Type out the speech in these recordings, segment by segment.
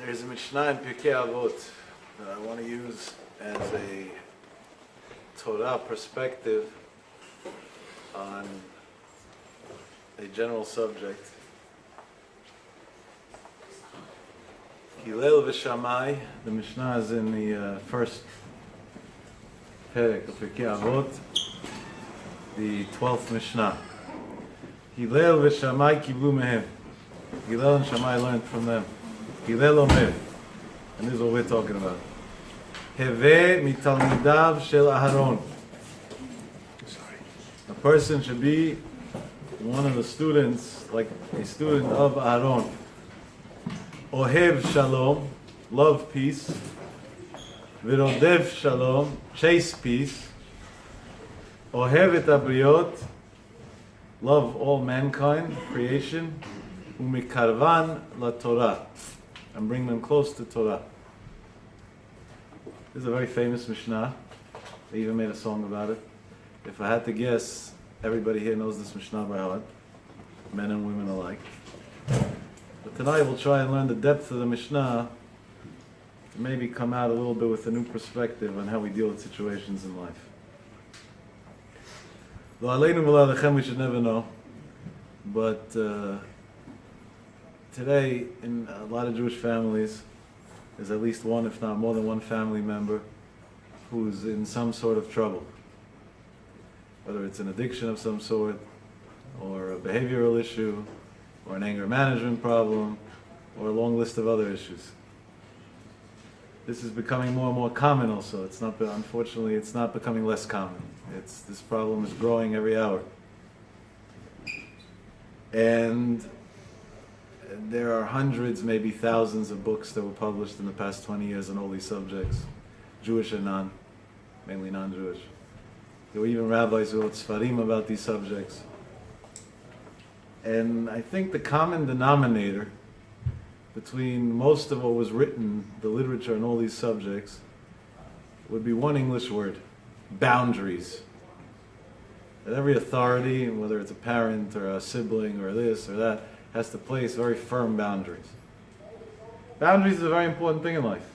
There's a Mishnah in Pirkei Avot that I want to use as a Torah perspective on a general subject. Hillel v'Shamai, the Mishnah is in the first perek of Pirkei Avot, the 12th Mishnah. Hillel v'Shamai kiblu mehem. Hillel and Shammai learned from them. Hillel omer, and this is what we're talking about. Heve mitalmidav shel Aharon. A person should be one of the students, like a student of Aharon. Ohev shalom, love peace. Virodev shalom, chase peace. Ohev et abriot, love all mankind, creation. Umikarvan la Torah, and bring them close to Torah. This is a very famous Mishnah. They even made a song about it. If I had to guess, everybody here knows this Mishnah by heart, men and women alike. But tonight we'll try and learn the depth of the Mishnah to maybe come out a little bit with a new perspective on how we deal with situations in life. Lo aleinu v'lo alechem, we should never know. But today, in a lot of Jewish families, there's at least one, if not more than one family member who's in some sort of trouble. Whether it's an addiction of some sort, or a behavioral issue, or an anger management problem, or a long list of other issues. This is becoming more and more common also. It's not, unfortunately, it's not becoming less common. This problem is growing every hour. And there are hundreds, maybe thousands of books that were published in the past 20 years on all these subjects, Jewish and non, mainly non-Jewish. There were even rabbis who wrote Sfarim about these subjects. And I think the common denominator between most of what was written, the literature on all these subjects, would be one English word: boundaries. That every authority, whether it's a parent or a sibling or this or that, has to place very firm boundaries. Boundaries is a very important thing in life.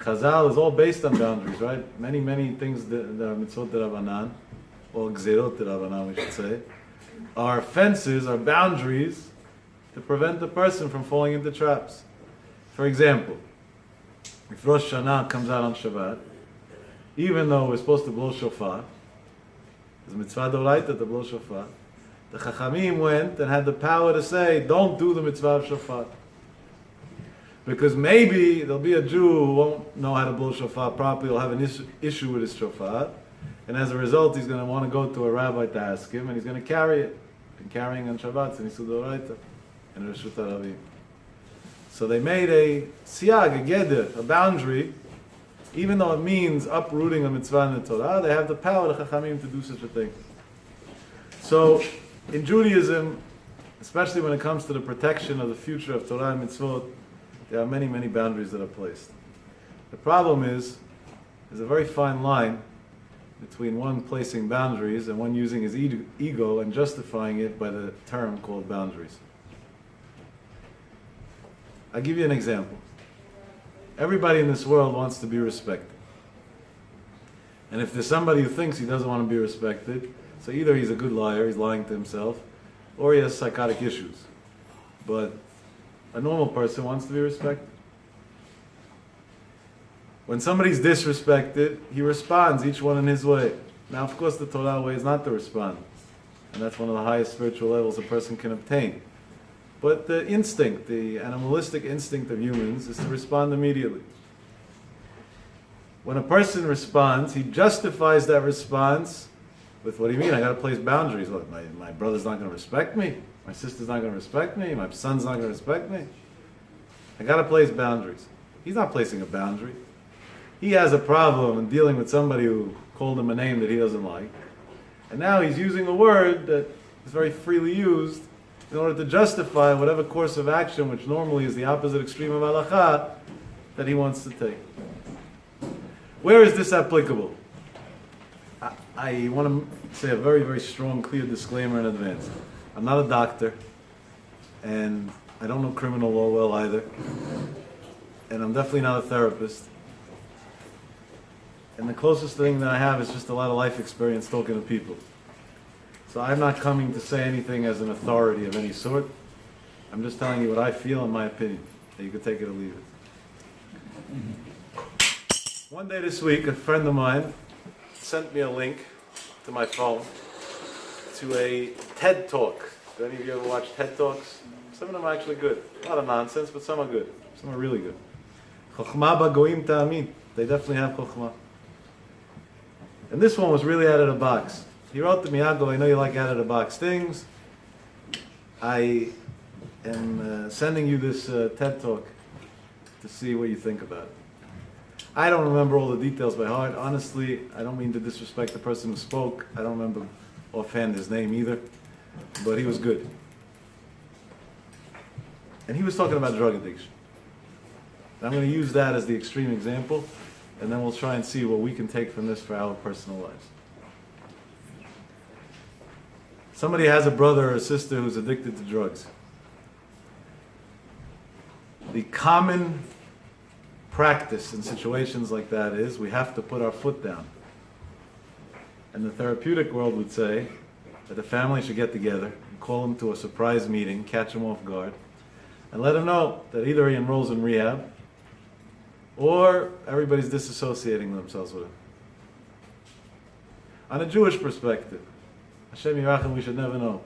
Chazal is all based on boundaries, right? Many things that are mitzvot d'Rabbanan, or gzerot d'Rabbanan, we should say, are fences, are boundaries to prevent the person from falling into traps. For example, if Rosh Hashanah comes out on Shabbat, even though we're supposed to blow shofar, it's mitzvah d'oraita to blow shofar, the Chachamim went and had the power to say, don't do the mitzvah of shofar. Because maybe there'll be a Jew who won't know how to blow shofar properly, will have an issue with his shofar, and as a result he's going to want to go to a rabbi to ask him, and he's going to carry it. And carrying on Shabbat, and Isur d'oraita, and Reshut HaRavim. So they made a siyag, a geder, a boundary, even though it means uprooting a mitzvah in the Torah, they have the power, the Chachamim, to do such a thing. So, in Judaism, especially when it comes to the protection of the future of Torah and mitzvot, there are many boundaries that are placed. The problem is, there's a very fine line between one placing boundaries and one using his ego and justifying it by the term called boundaries. I'll give you an example. Everybody in this world wants to be respected. And if there's somebody who thinks he doesn't want to be respected, so either he's a good liar, he's lying to himself, or he has psychotic issues. But a normal person wants to be respected. When somebody's disrespected, he responds, each one in his way. Now, of course, the Torah way is not to respond. And that's one of the highest spiritual levels a person can obtain. But the instinct, the animalistic instinct of humans, is to respond immediately. When a person responds, he justifies that response with, what do you mean? I got to place boundaries. What, my brother's not going to respect me? My sister's not going to respect me? My son's not going to respect me? I got to place boundaries. He's not placing a boundary. He has a problem in dealing with somebody who called him a name that he doesn't like. And now he's using a word that is very freely used in order to justify whatever course of action, which normally is the opposite extreme of halakha, that he wants to take. Where is this applicable? I want to say a very strong, clear disclaimer in advance. I'm not a doctor, and I don't know criminal law well either. and I'm definitely not a therapist. And the closest thing that I have is just a lot of life experience talking to people. So I'm not coming to say anything as an authority of any sort. I'm just telling you what I feel and my opinion. And you can take it or leave it. One day this week, a friend of mine sent me a link to my phone to a TED Talk. Do any of you ever watch TED Talks? Some of them are actually good. A lot of nonsense, but some are good. Some are really good. Chokhmah b'goyim ta'amin. They definitely have chokhmah. And this one was really out of the box. He wrote to me, Yaakov, I know you like out of the box things. I am sending you this TED Talk to see what you think about it. I don't remember all the details by heart. Honestly, I don't mean to disrespect the person who spoke. I don't remember offhand his name either. But he was good. And he was talking about drug addiction. And I'm going to use that as the extreme example, and then we'll try and see what we can take from this for our personal lives. Somebody has a brother or a sister who's addicted to drugs. The common practice in situations like that is we have to put our foot down. And the therapeutic world would say that the family should get together and call him to a surprise meeting, catch him off guard, and let him know that either he enrolls in rehab or everybody's disassociating themselves with him. On a Jewish perspective, Hashem Yirachim, we should never know.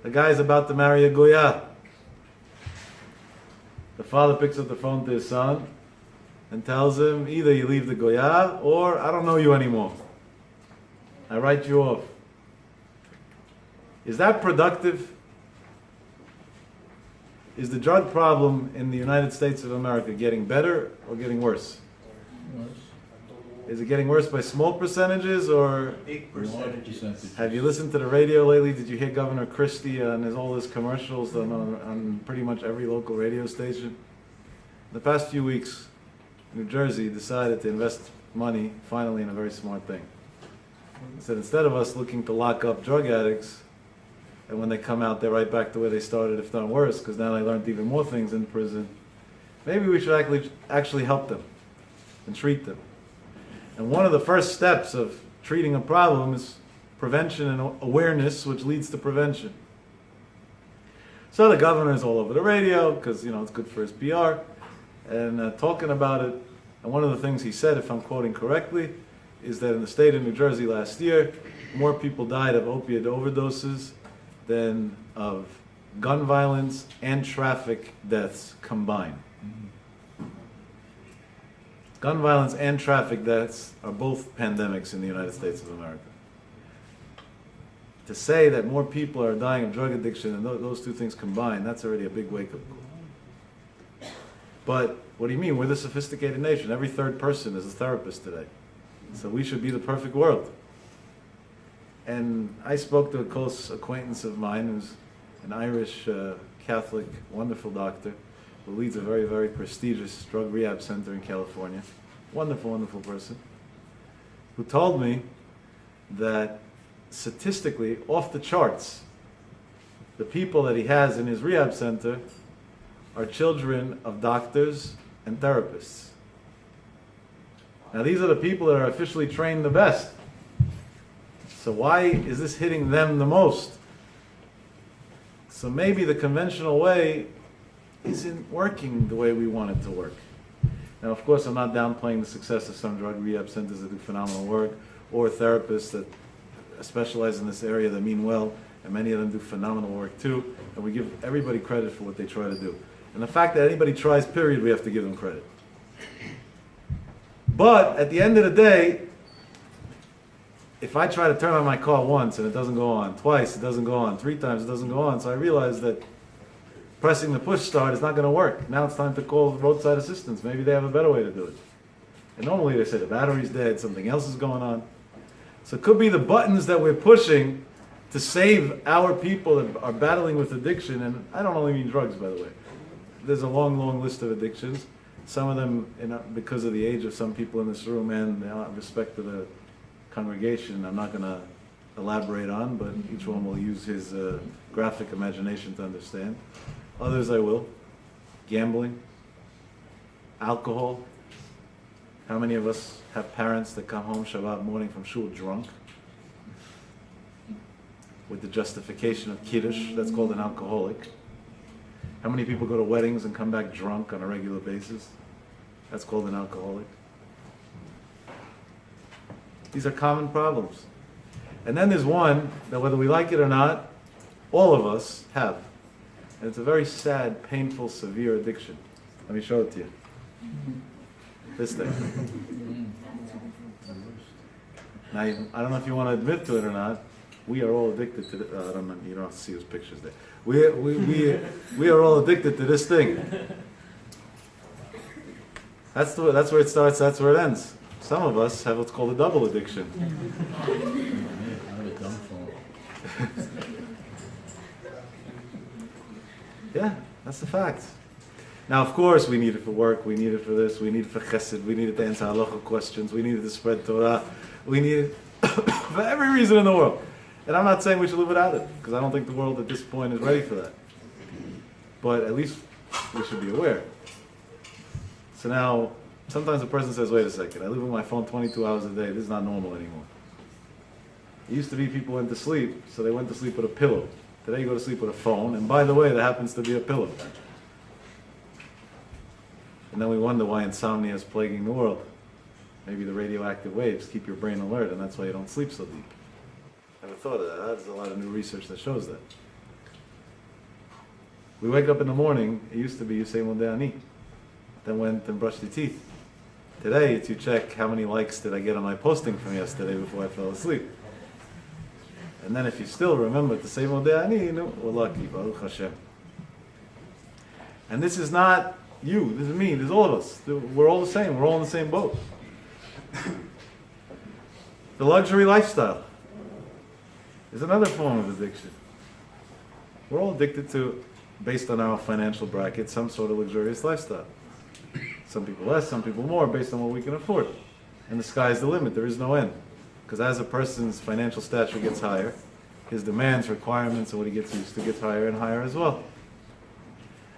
The guy is about to marry a Goya. The father picks up the phone to his son and tells him, either you leave the Goya or I don't know you anymore. I write you off. Is that productive? Is the drug problem in the United States of America getting better or getting worse? Worse. Is it getting worse by small percentages or? Big percentages. Have you listened to the radio lately? Did you hear Governor Christie and all his commercials on pretty much every local radio station? In the past few weeks, New Jersey decided to invest money finally in a very smart thing. It said instead of us looking to lock up drug addicts, and when they come out, they're right back to where they started, if not worse, because now they learned even more things in prison. Maybe we should actually help them and treat them. And one of the first steps of treating a problem is prevention and awareness, which leads to prevention. So the governor is all over the radio, because it's good for his PR, and talking about it. And one of the things he said, if I'm quoting correctly, is that in the state of New Jersey last year, more people died of opiate overdoses than of gun violence and traffic deaths combined. Gun violence and traffic deaths are both pandemics in the United States of America. To say that more people are dying of drug addiction and those two things combined, that's already a big wake-up call. But what do you mean? We're the sophisticated nation. Every third person is a therapist today. So we should be the perfect world. And I spoke to a close acquaintance of mine who's an Irish Catholic, wonderful doctor who leads a very, very prestigious drug rehab center in California. Wonderful, wonderful person. Who told me that statistically, off the charts, the people that he has in his rehab center are children of doctors and therapists. Now these are the people that are officially trained the best. So why is this hitting them the most? So maybe the conventional way isn't working the way we want it to work. Now, of course, I'm not downplaying the success of some drug rehab centers that do phenomenal work, or therapists that specialize in this area that mean well, and many of them do phenomenal work too, and we give everybody credit for what they try to do. And the fact that anybody tries, period, we have to give them credit. But at the end of the day, if I try to turn on my car once and it doesn't go on, twice it doesn't go on, 3 times it doesn't go on, so I realize that pressing the push start is not going to work. Now it's time to call roadside assistance. Maybe they have a better way to do it. And normally they say the battery's dead, something else is going on. So it could be the buttons that we're pushing to save our people that are battling with addiction, and I don't only mean drugs, by the way. There's a long, long list of addictions. Some of them, because of the age of some people in this room and respect to the congregation, I'm not going to elaborate on, but each one will use his graphic imagination to understand. Others I will. Gambling, Alcohol. How many of us have parents that come home Shabbat morning from shul drunk? With the justification of Kiddush, that's called an alcoholic. How many people go to weddings and come back drunk on a regular basis? That's called an alcoholic. These are common problems. And then there's one that whether we like it or not, all of us have. And it's a very sad, painful, severe addiction. Let me show it to you. This thing. Now, I don't know if you want to admit to it or not. We are all addicted to I don't know. You don't have to see his pictures there. We are all addicted to this thing. That's where it starts. That's where it ends. Some of us have what's called a double addiction. I have a dumb phone. Yeah, that's the fact. Now, of course, we need it for work, we need it for this, we need it for chesed, we need it to answer halacha questions, we need it to spread Torah, we need it for every reason in the world. And I'm not saying we should live without it, because I don't think the world at this point is ready for that. But at least we should be aware. So now, sometimes a person says, wait a second, I live with my phone 22 hours a day, this is not normal anymore. It used to be people went to sleep, so they went to sleep with a pillow. Today you go to sleep with a phone, and by the way, there happens to be a pillow. And then we wonder why insomnia is plaguing the world. Maybe the radioactive waves keep your brain alert, and that's why you don't sleep so deep. Never thought of that. There's a lot of new research that shows that. We wake up in the morning, it used to be you say Modeh Ani, then went and brushed your teeth. Today, it's you check how many likes did I get on my posting from yesterday before I fell asleep. And then if you still remember to say Modeh Ani, we're lucky, Baruch Hashem. And this is not you, this is me, this is all of us. We're all the same, we're all in the same boat. The luxury lifestyle is another form of addiction. We're all addicted to, based on our financial bracket, some sort of luxurious lifestyle. Some people less, some people more, based on what we can afford. And the sky's the limit, there is no end. Because as a person's financial stature gets higher, his demands, requirements, and what he gets used to gets higher and higher as well.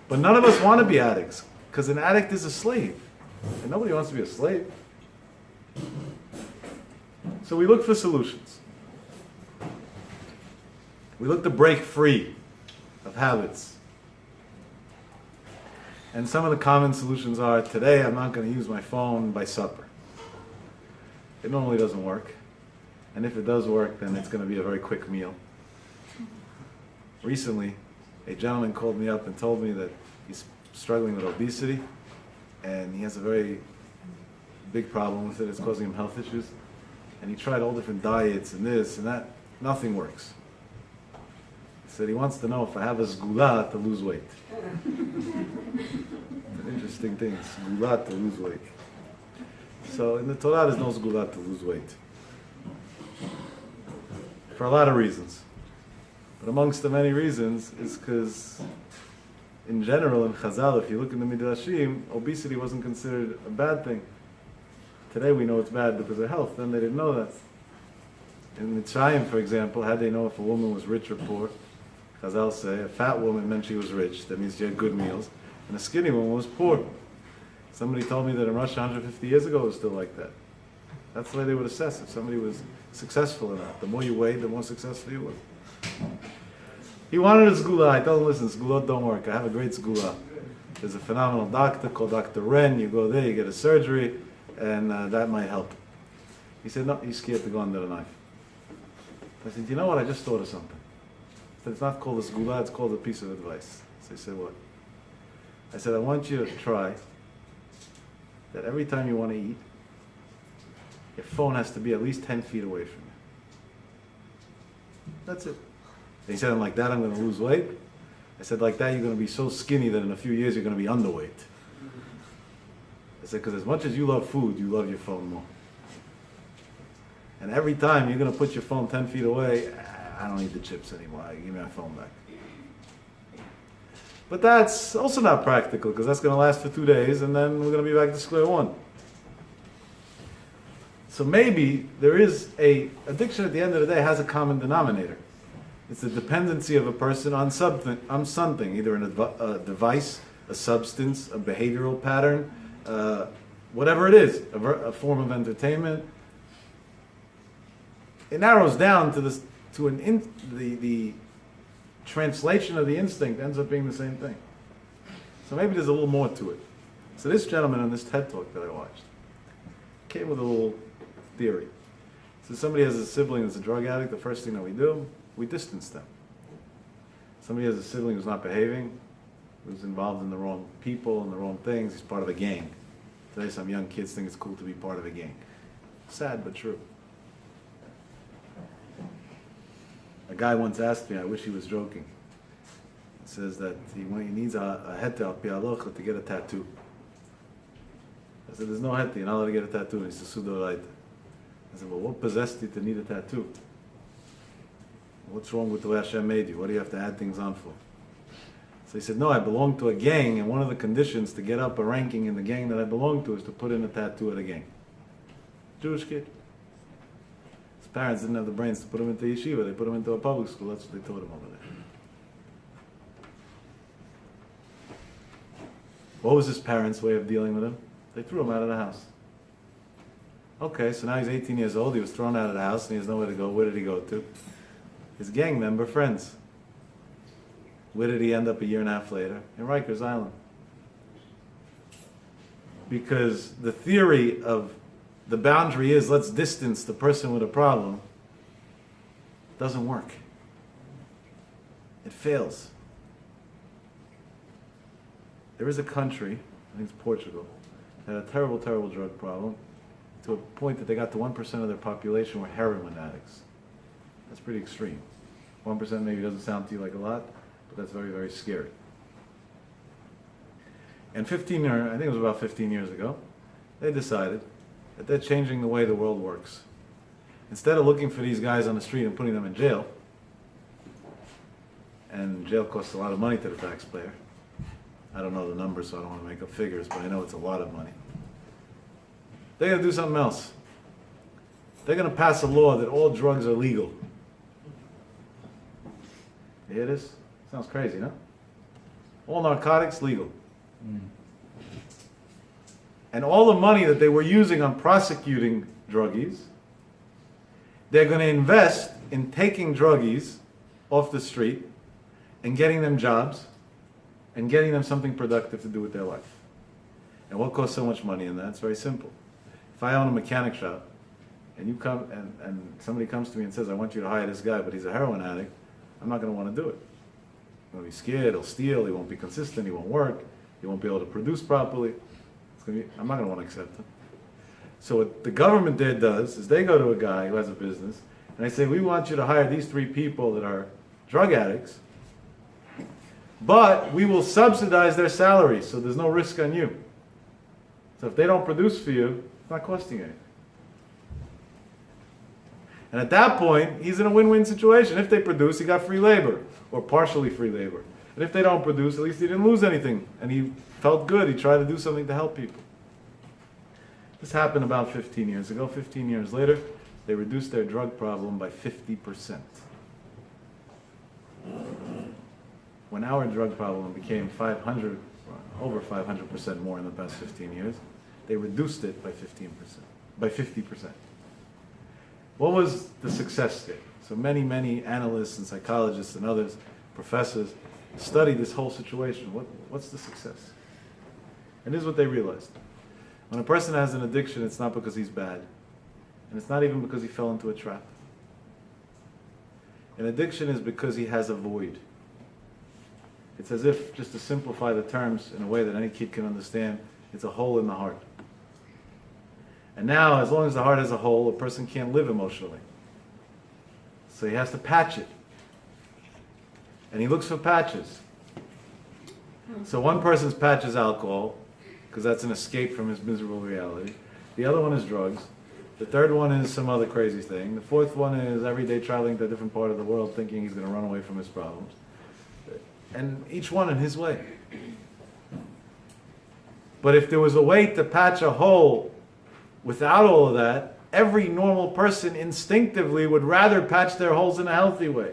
But none of us want to be addicts, because an addict is a slave. And nobody wants to be a slave. So we look for solutions. We look to break free of habits. And some of the common solutions are, today I'm not going to use my phone by supper. It normally doesn't work. And if it does work, then it's going to be a very quick meal. Recently, a gentleman called me up and told me that he's struggling with obesity, and he has a very big problem with it. It's causing him health issues. And he tried all different diets and this and that. Nothing works. He said he wants to know if I have a sgula to lose weight. It's an interesting thing, sgula to lose weight. So in the Torah, there's no sgula to lose weight. For a lot of reasons. But amongst the many reasons is because, in general, in Chazal, if you look in the Midrashim, obesity wasn't considered a bad thing. Today we know it's bad because of health. Then they didn't know that. In Mitzrayim, for example, how they know if a woman was rich or poor? Chazal say a fat woman meant she was rich. That means she had good meals. And a skinny woman was poor. Somebody told me that in Russia 150 years ago it was still like that. That's the way they would assess if somebody was successful or not. The more you weighed, the more successful you were. He wanted a sgula. I told him, listen, sgulot don't work. I have a great sgula. There's a phenomenal doctor called Dr. Ren. You go there, you get a surgery, and that might help. He said, no, he's scared to go under the knife. I said, you know what? I just thought of something. I said, it's not called a sgula, it's called a piece of advice. So he said, what? I said, I want you to try that every time you want to eat, your phone has to be at least 10 feet away from you. That's it. And he said, and like that I'm going to lose weight. I said, like that you're going to be so skinny that in a few years you're going to be underweight. I said, because as much as you love food, you love your phone more. And every time you're going to put your phone 10 feet away, I don't need the chips anymore. Give me my phone back. But that's also not practical, because that's going to last for 2 days, and then we're going to be back to square one. So maybe there is a addiction at the end of the day has a common denominator. It's the dependency of a person on something, either a device, a substance, a behavioral pattern, whatever it is, a form of entertainment. It narrows down to this, the translation of the instinct ends up being the same thing. So maybe there's a little more to it. So this gentleman on this TED Talk that I watched came with a little theory. So somebody has a sibling that's a drug addict, the first thing that we do, we distance them. Somebody has a sibling who's not behaving, who's involved in the wrong people and the wrong things, he's part of a gang. Today some young kids think it's cool to be part of a gang. Sad but true. A guy once asked me, I wish he was joking. He says that he needs a hete al pi halacha to get a tattoo. I said, there's no hete, you're not allowed to get a tattoo. He said, sudoraita. I said, well, what possessed you to need a tattoo? What's wrong with the way Hashem made you? What do you have to add things on for? So he said, no, I belong to a gang, and one of the conditions to get up a ranking in the gang that I belong to is to put in a tattoo of the gang. Jewish kid. His parents didn't have the brains to put him into yeshiva. They put him into a public school. That's what they taught him over there. What was his parents' way of dealing with him? They threw him out of the house. Okay, so now he's 18 years old. He was thrown out of the house and he has nowhere to go. Where did he go to? His gang member friends. Where did he end up a year and a half later? In Rikers Island. Because the theory of the boundary is let's distance the person with a problem doesn't work. It fails. There is a country, I think it's Portugal, that had a terrible, terrible drug problem to a point that they got to 1% of their population were heroin addicts. That's pretty extreme. 1% maybe doesn't sound to you like a lot, but that's very, very scary. And I think it was about 15 years ago, they decided that they're changing the way the world works. Instead of looking for these guys on the street and putting them in jail, and jail costs a lot of money to the taxpayer. I don't know the numbers, so I don't want to make up figures, but I know it's a lot of money. They're going to do something else. They're going to pass a law that all drugs are legal. You hear this? Sounds crazy, no? All narcotics legal. And all the money that they were using on prosecuting druggies, they're going to invest in taking druggies off the street and getting them jobs and getting them something productive to do with their life. And what costs so much money in that? It's very simple. If I own a mechanic shop and you come and somebody comes to me and says, I want you to hire this guy, but he's a heroin addict, I'm not going to want to do it. I'm going to be scared, he'll steal, he won't be consistent, he won't work, he won't be able to produce properly. I'm not going to want to accept him. So what the government there does is they go to a guy who has a business and they say, we want you to hire these 3 people that are drug addicts, but we will subsidize their salaries, so there's no risk on you. So if they don't produce for you, it's not costing anything. And at that point, he's in a win-win situation. If they produce, he got free labor, or partially free labor. And if they don't produce, at least he didn't lose anything. And he felt good. He tried to do something to help people. This happened about 15 years ago. 15 years later, they reduced their drug problem by 50%. When our drug problem became over 500% more in the past 15 years, they reduced it by 50%. What was the success there? So many analysts and psychologists and others, professors, studied this whole situation. What's the success? And this is what they realized. When a person has an addiction, it's not because he's bad. And it's not even because he fell into a trap. An addiction is because he has a void. It's as if, just to simplify the terms in a way that any kid can understand, it's a hole in the heart. And now, as long as the heart has a hole, a person can't live emotionally. So he has to patch it. And he looks for patches. So one person's patch is alcohol, because that's an escape from his miserable reality. The other one is drugs. The third one is some other crazy thing. The fourth one is every day traveling to a different part of the world thinking he's going to run away from his problems. And each one in his way. But if there was a way to patch a hole without all of that, every normal person instinctively would rather patch their holes in a healthy way.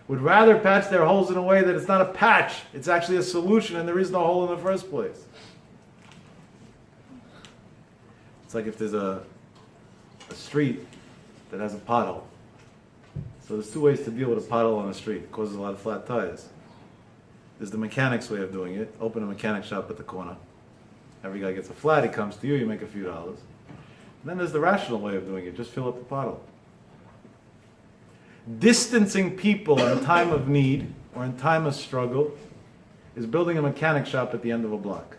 would rather patch their holes in a way that it's not a patch, it's actually a solution and there is no hole in the first place. It's like if there's a street that has a pothole. So there's two ways to deal with a pothole on a street. It causes a lot of flat tires. There's the mechanic's way of doing it. Open a mechanic shop at the corner. Every guy gets a flat, he comes to you, you make a few dollars. And then there's the rational way of doing it. Just fill up the pothole. Distancing people in time of need or in time of struggle is building a mechanic shop at the end of a block.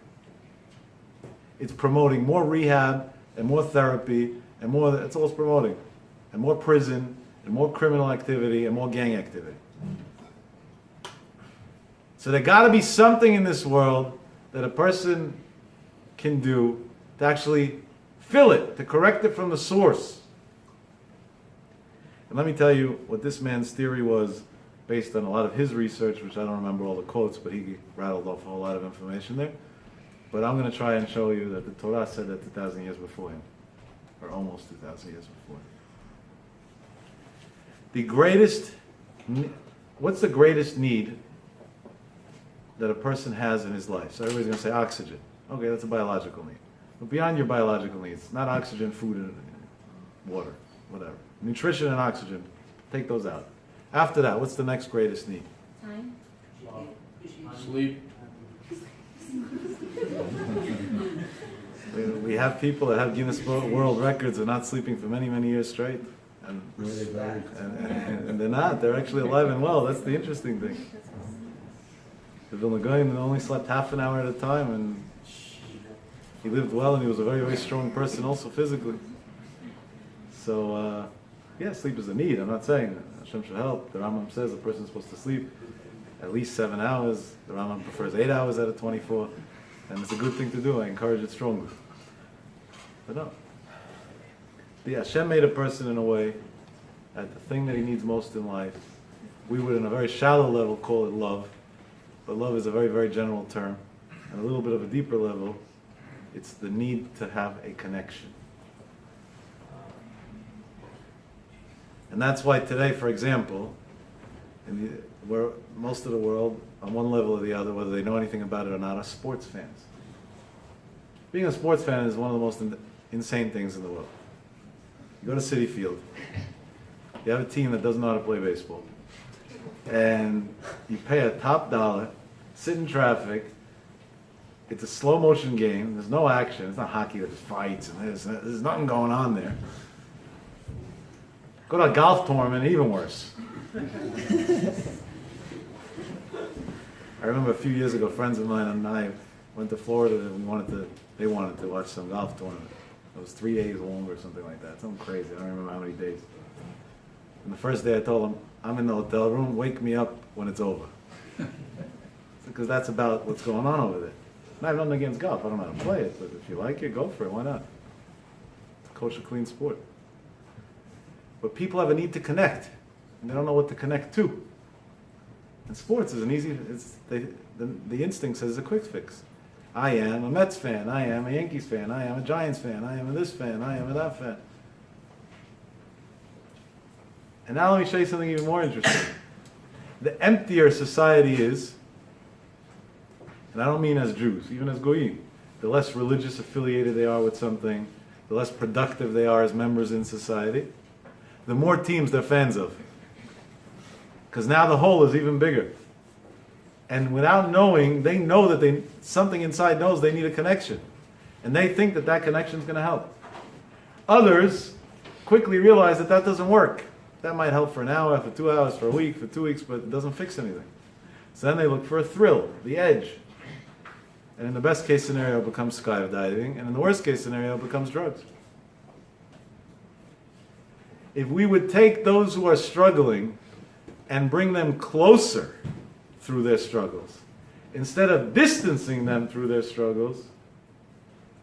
It's promoting more rehab and more therapy and more, that's all it's promoting. And more prison and more criminal activity and more gang activity. So there got to be something in this world that a person can do to actually fill it, to correct it from the source. And let me tell you what this man's theory was based on a lot of his research, which I don't remember all the quotes, but he rattled off a whole lot of information there. But I'm going to try and show you that the Torah said that 2,000 years before him, or almost 2,000 years before him. The greatest, what's the greatest need that a person has in his life? So everybody's going to say oxygen. Okay, that's a biological need. But beyond your biological needs, not oxygen, food, and water, whatever. Nutrition and oxygen, take those out. After that, what's the next greatest need? Time. Sleep. We have people that have Guinness World Records of not sleeping for many, many years straight. And they're not. They're actually alive and well. That's the interesting thing. The Vilna Gaon only slept half an hour at a time, and he lived well, and he was a very, very strong person also physically. So, yeah, sleep is a need. I'm not saying Hashem should help. The Rambam says a person's supposed to sleep at least 7 hours. The Rambam prefers 8 hours out of 24. And it's a good thing to do. I encourage it strongly. But no. The Hashem made a person in a way that the thing that he needs most in life, we would, on a very shallow level, call it love. But love is a very, very general term. And a little bit of a deeper level, it's the need to have a connection. And that's why today, for example, where most of the world, on one level or the other, whether they know anything about it or not, are sports fans. Being a sports fan is one of the most insane things in the world. You go to Citi Field, you have a team that doesn't know how to play baseball, and you pay a top dollar, sit in traffic, it's a slow motion game, there's no action, it's not hockey, there's fights, and there's nothing going on there. Go to a golf tournament, even worse. I remember a few years ago, friends of mine and I went to Florida and they wanted to watch some golf tournament. It was 3 days long or something like that, something crazy. I don't remember how many days. And the first day I told them, I'm in the hotel room, wake me up when it's over. Because that's about what's going on over there. And I have nothing against golf, I don't know how to play it, but if you like it, go for it, why not? It's a kosher, clean sport. But people have a need to connect, and they don't know what to connect to. And sports is an easy, the instinct says it's a quick fix. I am a Mets fan, I am a Yankees fan, I am a Giants fan, I am a this fan, I am a that fan. And now let me show you something even more interesting. The emptier society is, and I don't mean as Jews, even as Goyim, the less religious affiliated they are with something, the less productive they are as members in society, the more teams they're fans of. Because now the whole is even bigger. And without knowing, they know that something inside knows they need a connection. And they think that that connection is going to help. Others quickly realize that that doesn't work. That might help for an hour, for 2 hours, for a week, for 2 weeks, but it doesn't fix anything. So then they look for a thrill, the edge. And in the best case scenario, it becomes skydiving. And in the worst case scenario, it becomes drugs. If we would take those who are struggling and bring them closer through their struggles, instead of distancing them through their struggles,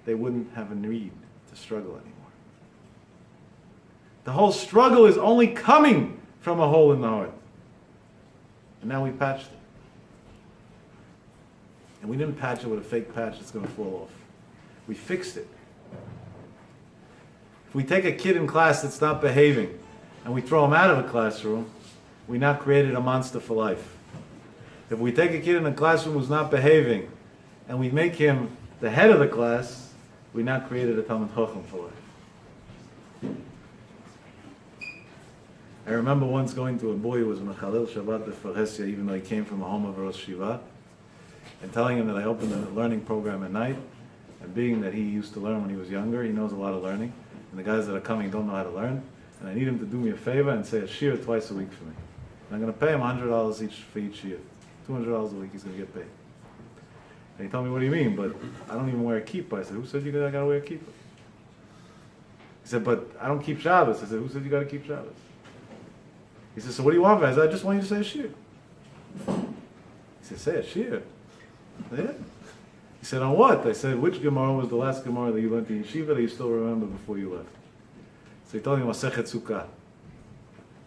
they wouldn't have a need to struggle anymore. The whole struggle is only coming from a hole in the heart. And now we patched it. And we didn't patch it with a fake patch that's going to fall off. We fixed it. If we take a kid in class that's not behaving and we throw him out of a classroom, we now created a monster for life. If we take a kid in a classroom who's not behaving, and we make him the head of the class, we now created a Talmid Chacham for life. I remember once going to a boy who was Mechalel Shabbat B'Farhesia, even though he came from a home of Rosh Shiva, and telling him that I opened a learning program at night, and being that he used to learn when he was younger, he knows a lot of learning, and the guys that are coming don't know how to learn, and I need him to do me a favor and say a shiur twice a week for me. And I'm going to pay him $100 each for each shiur. $200 a week he's going to get paid. And he told me, what do you mean? But I don't even wear a kippah. I said, who said I got to wear a kippah? He said, but I don't keep Shabbos. I said, who said you got to keep Shabbos? He said, so what do you want? I said, I just want you to say a shiur. He said, say a shiur? I said, yeah. He said, on what? I said, which Gemara was the last Gemara that you learned in yeshiva that you still remember before you left? So he told me, Masechet Sukkah.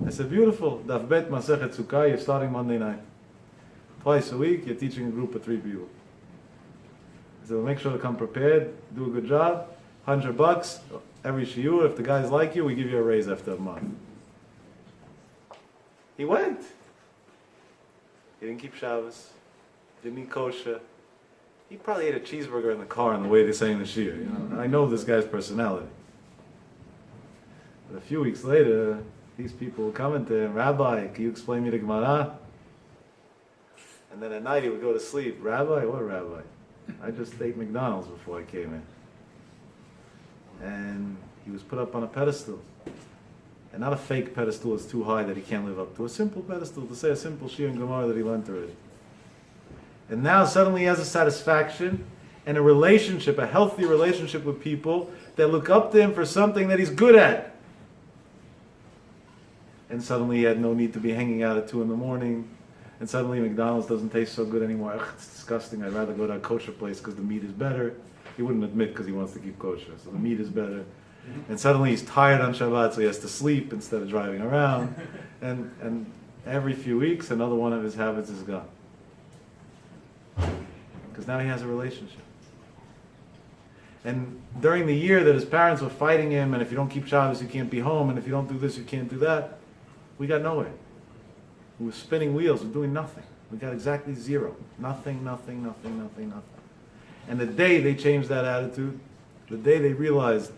I said, beautiful. Daf Bet Masechet Sukkah, you're starting Monday night. Twice a week, you're teaching a group of 3 people. I said, well, make sure to come prepared, do a good job, $100 every shiur. If the guys like you, we give you a raise after a month. He went. He didn't keep Shabbos, didn't eat kosher. He probably ate a cheeseburger in the car on the way to saying the shiur. You know, I know this guy's personality. But a few weeks later, these people would come to him, Rabbi, can you explain me the Gemara? And then at night he would go to sleep. Rabbi? What rabbi? I just ate McDonald's before I came in. And he was put up on a pedestal. And not a fake pedestal that's too high that he can't live up to. A simple pedestal to say a simple shiur and Gemara that he learned already. And now suddenly he has a satisfaction and a relationship, a healthy relationship with people that look up to him for something that he's good at. And suddenly he had no need to be hanging out at 2 in the morning. And suddenly McDonald's doesn't taste so good anymore. Ugh, it's disgusting. I'd rather go to a kosher place because the meat is better. He wouldn't admit because he wants to keep kosher. So the meat is better. And suddenly he's tired on Shabbat, so he has to sleep instead of driving around. And every few weeks, another one of his habits is gone. Because now he has a relationship. And during the year that his parents were fighting him, and if you don't keep Shabbos, you can't be home, and if you don't do this, you can't do that, we got nowhere. We were spinning wheels, we're doing nothing. We got exactly zero. Nothing, nothing, nothing, nothing, nothing. And the day they changed that attitude, the day they realized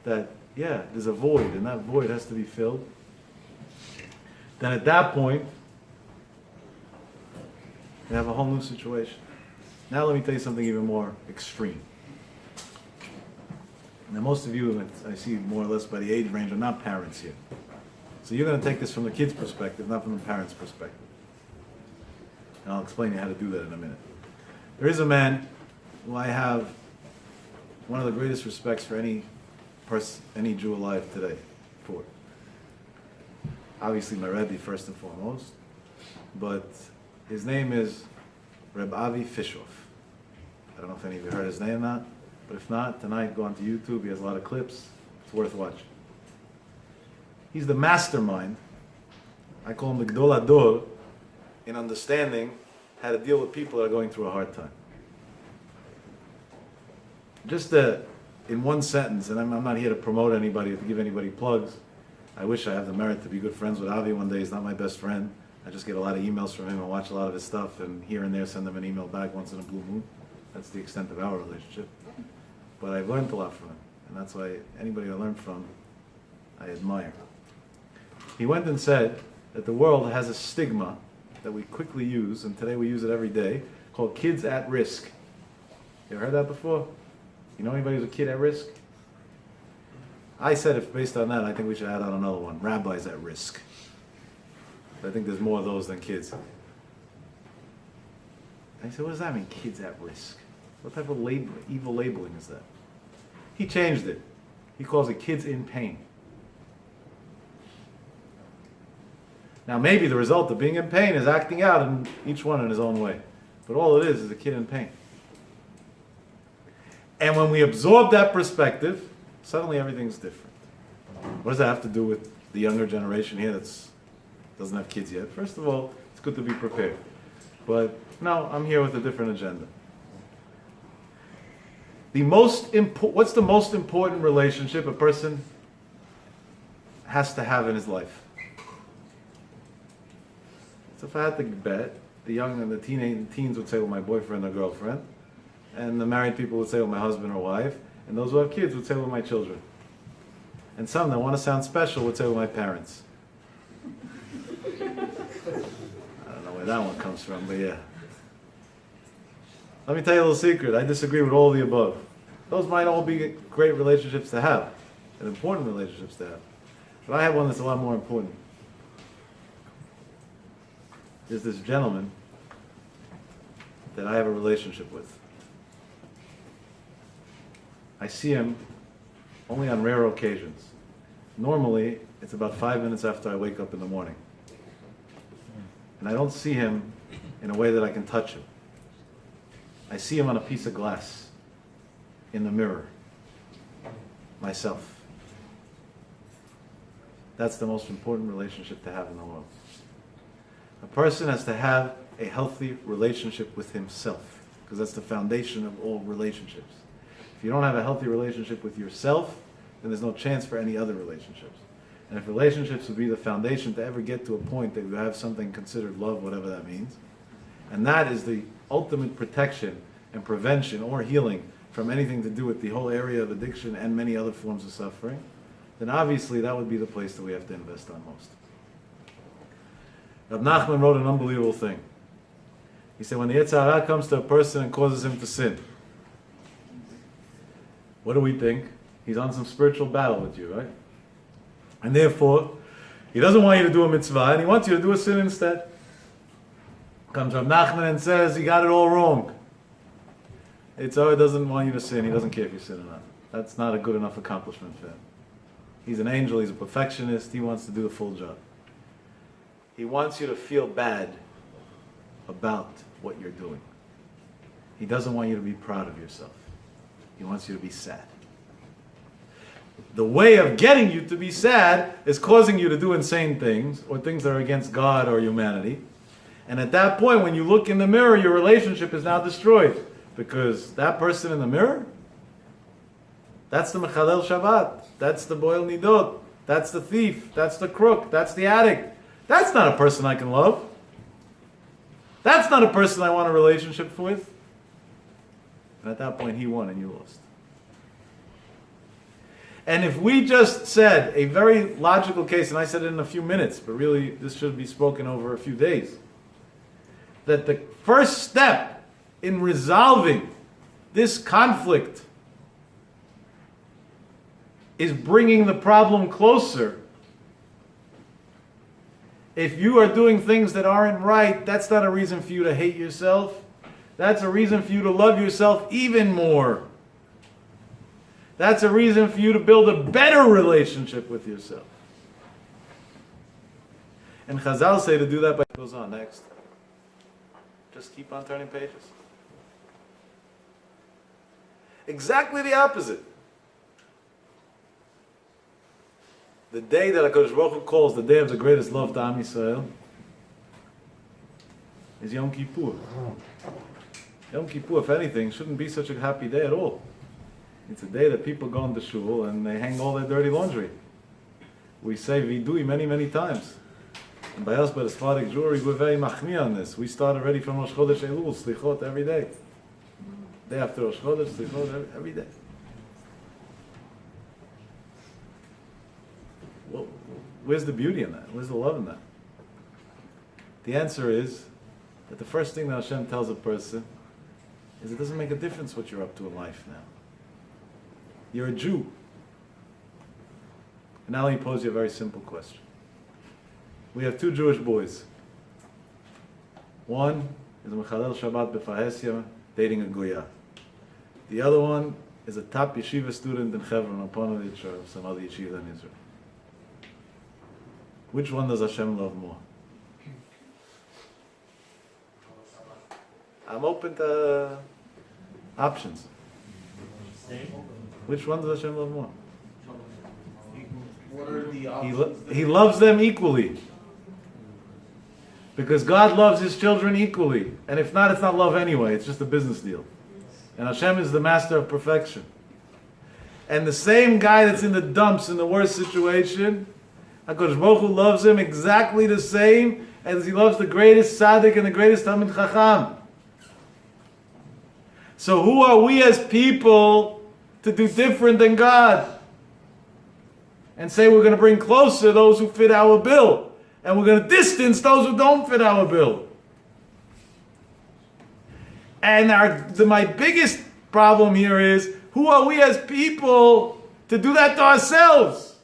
that, yeah, there's a void, and that void has to be filled, then at that point, they have a whole new situation. Now let me tell you something even more extreme. Now most of you, I see more or less by the age range, are not parents here. So you're going to take this from the kid's perspective, not from the parent's perspective. And I'll explain to you how to do that in a minute. There is a man who I have one of the greatest respects for any Jew alive today for. Obviously my Rebbe first and foremost, but his name is Reb Avi Fishoff. I don't know if any of you heard his name or not, but if not, tonight go onto YouTube. He has a lot of clips. It's worth watching. He's the mastermind. I call him the Gdol Ador in understanding how to deal with people that are going through a hard time. Just in one sentence, and I'm not here to promote anybody or to give anybody plugs. I wish I have the merit to be good friends with Avi one day. He's not my best friend. I just get a lot of emails from him and watch a lot of his stuff, and here and there send him an email back once in a blue moon. That's the extent of our relationship. But I've learned a lot from him, and that's why anybody I learn from, I admire. He went and said that the world has a stigma that we quickly use, and today we use it every day, called kids at risk. You ever heard that before? You know anybody who's a kid at risk? I said if based on that, I think we should add on another one, rabbis at risk. I think there's more of those than kids. And I said, what does that mean, kids at risk? What type of evil labeling is that? He changed it. He calls it kids in pain. Now maybe the result of being in pain is acting out, and each one in his own way. But all it is a kid in pain. And when we absorb that perspective, suddenly everything's different. What does that have to do with the younger generation here that doesn't have kids yet? First of all, it's good to be prepared. But no, I'm here with a different agenda. What's the most important relationship a person has to have in his life? So if I had to bet, the young and the teens would say, well, my boyfriend or girlfriend. And the married people would say, well, my husband or wife. And those who have kids would say, well, my children. And some that want to sound special would say, well, my parents. I don't know where that one comes from, but yeah. Let me tell you a little secret. I disagree with all of the above. Those might all be great relationships to have, and important relationships to have. But I have one that's a lot more important. There's this gentleman that I have a relationship with. I see him only on rare occasions. Normally, it's about 5 minutes after I wake up in the morning. And I don't see him in a way that I can touch him. I see him on a piece of glass in the mirror. Myself. That's the most important relationship to have in the world. A person has to have a healthy relationship with himself, because that's the foundation of all relationships. If you don't have a healthy relationship with yourself, then there's no chance for any other relationships. And if relationships would be the foundation to ever get to a point that you have something considered love, whatever that means, and that is the ultimate protection and prevention or healing from anything to do with the whole area of addiction and many other forms of suffering, then obviously that would be the place that we have to invest on most. Rav Nachman wrote an unbelievable thing. He said, when the Yetzer Hara comes to a person and causes him to sin, what do we think? He's on some spiritual battle with you, right? And therefore, he doesn't want you to do a mitzvah, and he wants you to do a sin instead. Comes Rav Nachman and says, he got it all wrong. Yitzhak doesn't want you to sin. He doesn't care if you sin or not. That's not a good enough accomplishment for him. He's an angel. He's a perfectionist. He wants to do the full job. He wants you to feel bad about what you're doing. He doesn't want you to be proud of yourself. He wants you to be sad. The way of getting you to be sad is causing you to do insane things or things that are against God or humanity. And at that point, when you look in the mirror, your relationship is now destroyed. Because that person in the mirror, that's the Mechalel Shabbat. That's the Boil Nidot. That's the thief. That's the crook. That's the addict. That's not a person I can love. That's not a person I want a relationship with. And at that point, he won and you lost. And if we just said a very logical case, and I said it in a few minutes, but really this should be spoken over a few days, that the first step in resolving this conflict is bringing the problem closer. If you are doing things that aren't right, that's not a reason for you to hate yourself. That's a reason for you to love yourself even more. That's a reason for you to build a better relationship with yourself. And Chazal say to do that by goes on next. Just keep on turning pages. Exactly the opposite. The day that HaKadosh Baruch Hu calls the day of the greatest love to Am Yisrael is Yom Kippur. Yom Kippur, if anything, shouldn't be such a happy day at all. It's a day that people go into shul and they hang all their dirty laundry. We say vidui many, many times. And by us, by the Sephardic Jewry, we're very machmir on this. We start already from Rosh Chodesh Elul, slichot every day. Day after Rosh Chodesh, slichot every day. Well, where's the beauty in that? Where's the love in that? The answer is that the first thing that Hashem tells a person is it doesn't make a difference what you're up to in life now. You're a Jew. And now let me pose you a very simple question. We have two Jewish boys. One is a Mechalel Shabbat B'Fahesya dating a Goya. The other one is a top yeshiva student in Hebron, Ponovich, or some other yeshiva in Israel. Which one does Hashem love more? I'm open to options. Which one does Hashem love more? What are the options? He loves them equally. Because God loves His children equally. And if not, it's not love anyway. It's just a business deal. And Hashem is the master of perfection. And the same guy that's in the dumps in the worst situation, HaKadosh Baruch Hu loves him exactly the same as he loves the greatest tzaddik and the greatest Talmid Chacham. So who are we as people to do different than God? And say we're going to bring closer those who fit our bill. And we're going to distance those who don't fit our bill. And my biggest problem here is, who are we as people to do that to ourselves?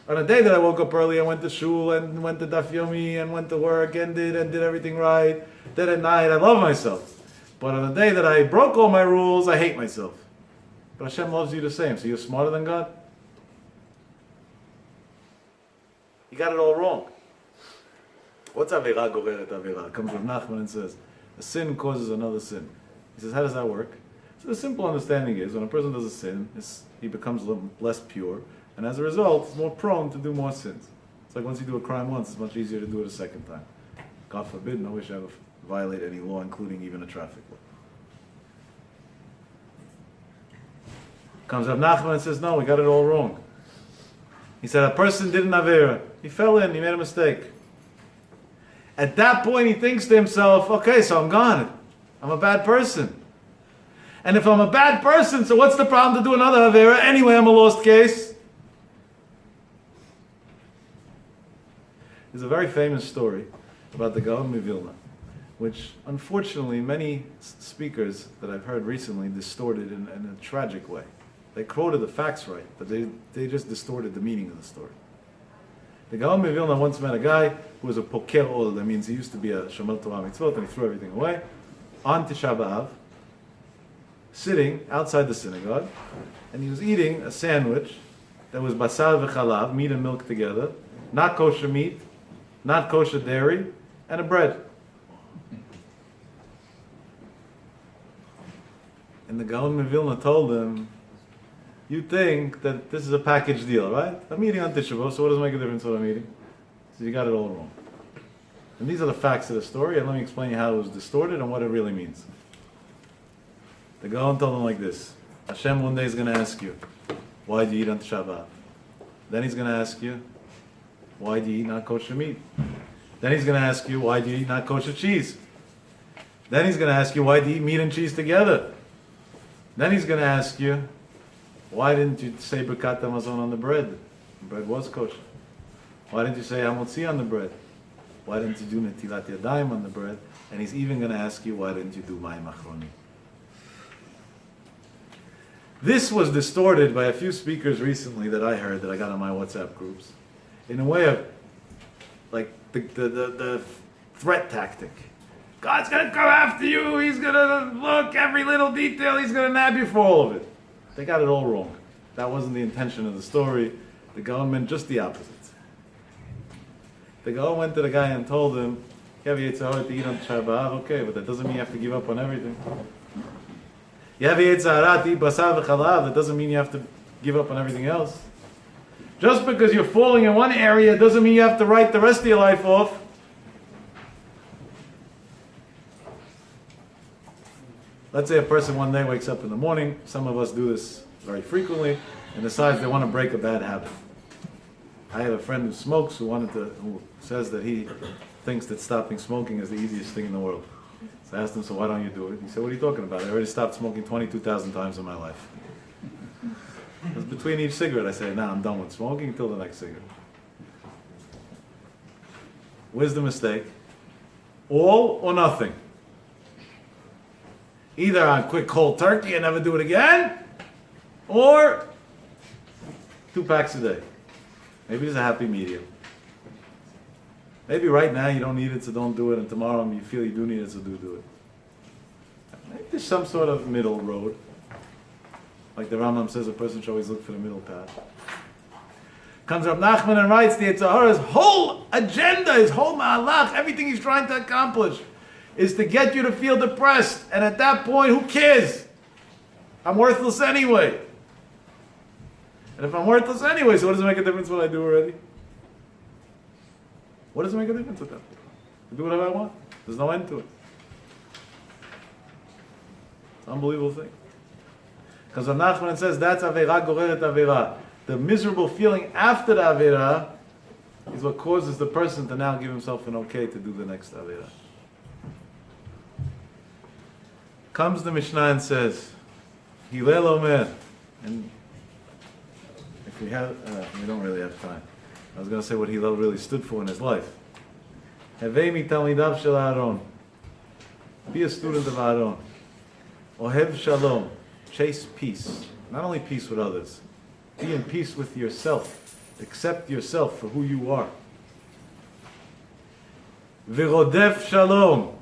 On a day that I woke up early and went to shul and went to daf yomi and went to work and did everything right, then at night I love myself. But on a day that I broke all my rules, I hate myself. But Hashem loves you the same. So you're smarter than God? You got it all wrong. What's Avera Goreret Avera? It comes from Nachman and says, a sin causes another sin. He says, how does that work? So the simple understanding is, when a person does a sin, he becomes less pure, and as a result, he's more prone to do more sins. It's like once you do a crime once, it's much easier to do it a second time. God forbid, no wish ever violate any law, including even a traffic law. Comes Rav Nachman and says, no, we got it all wrong. He said, a person did an Avera. He fell in, he made a mistake. At that point, he thinks to himself, okay, so I'm gone. I'm a bad person. And if I'm a bad person, so what's the problem to do another Avera? Anyway, I'm a lost case. There's a very famous story about the Gaon Vilna, which unfortunately many speakers that I've heard recently distorted in a tragic way. They quoted the facts right, but they just distorted the meaning of the story. The Gaon Vilna once met a guy who was a poker ol. That means he used to be a shomer Torah mitzvot and he threw everything away. On Tisha B'Av, sitting outside the synagogue, and he was eating a sandwich that was basar v'chalav, meat and milk together, not kosher meat, not kosher dairy, and a bread. And the Gaon Vilna told him, you think that this is a package deal, right? I'm eating on Tisha B'Av, so what does it make a difference what I'm eating? So you got it all wrong. And these are the facts of the story, and let me explain you how it was distorted and what it really means. The Gaon told him like this: Hashem one day is going to ask you, why do you eat on Tisha B'Av? Then he's going to ask you, why do you eat not kosher meat? Then he's going to ask you, why do you eat not kosher cheese? Then he's going to ask you, why do you eat meat and cheese together? Then he's going to ask you, why didn't you say Birkat Hamazon on the bread? The bread was kosher. Why didn't you say Hamotzi on the bread? Why didn't you do Netilat Yadayim on the bread? And he's even going to ask you, why didn't you do Mayim Achronim? This was distorted by a few speakers recently that I heard, that I got on my WhatsApp groups, in a way of like the threat tactic. God's going to come after you. He's going to look every little detail. He's going to nab you for all of it. They got it all wrong. That wasn't the intention of the story. The Gaon meant just the opposite. The Gaon went to the guy and told him, you have Yetzer Hara to eat on Tisha B'Av, okay, but that doesn't mean you have to give up on everything. You have Yetzer Hara to eat basar v'chalav, that doesn't mean you have to give up on everything else. Just because you're falling in one area doesn't mean you have to write the rest of your life off. Let's say a person one day wakes up in the morning, some of us do this very frequently, and decides they want to break a bad habit. I have a friend who smokes who says that he thinks that stopping smoking is the easiest thing in the world. So I asked him, so why don't you do it? He said, what are you talking about? I already stopped smoking 22,000 times in my life. Because between each cigarette I say, now I'm done with smoking until the next cigarette. Where's the mistake? All or nothing. Either on quick cold turkey and never do it again, or 2 packs a day. Maybe there's a happy medium. Maybe right now you don't need it, so don't do it, and tomorrow you feel you do need it, so do it. Maybe there's some sort of middle road. Like the Rambam says, a person should always look for the middle path. Comes Rav Nachman and writes the Yetzer Hara's whole agenda, his whole ma'alach, everything he's trying to accomplish, is to get you to feel depressed. And at that point, who cares? I'm worthless anyway. And if I'm worthless anyway, so what does it make a difference what I do already? What does it make a difference with that? I do whatever I want. There's no end to it. It's an unbelievable thing. Because Rav Nachman says that's Avera Goreret Avera. The miserable feeling after the Avera is what causes the person to now give himself an okay to do the next Avera. Comes the Mishnah and says, Hillel Omer, and if we have, we don't really have time. I was going to say what Hillel really stood for in his life. Hevei mitamidav shel Aaron. Be a student of Aaron. Ohev shalom. Chase peace. Not only peace with others. Be in peace with yourself. Accept yourself for who you are. V'rodef shalom.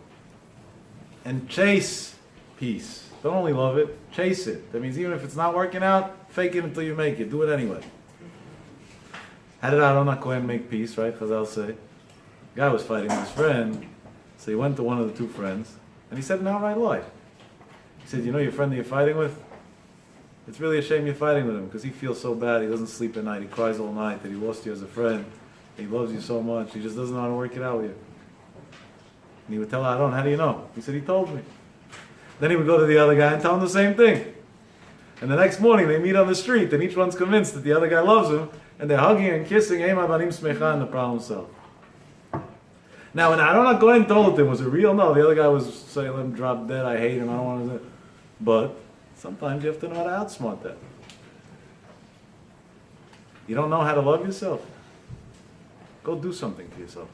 And chase peace. Don't only love it, chase it. That means even if it's not working out, fake it until you make it. Do it anyway. How did Aaron HaKohen make peace, right? Chazal say. Guy was fighting with his friend, so he went to one of the two friends, and he said an outright lie. He said, you know your friend that you're fighting with? It's really a shame you're fighting with him, because he feels so bad, he doesn't sleep at night, he cries all night that he lost you as a friend, he loves you so much, he just doesn't know how to work it out with you. And he would tell Aaron, how do you know? He said, he told me. Then he would go to the other guy and tell him the same thing. And the next morning they meet on the street, and each one's convinced that the other guy loves him, and they're hugging and kissing, and the problem solved. Now, when Aaron HaKohen told him, was it real? No, the other guy was saying, let him drop dead, I hate him, I don't want to. But sometimes you have to know how to outsmart that. You don't know how to love yourself? Go do something for yourself.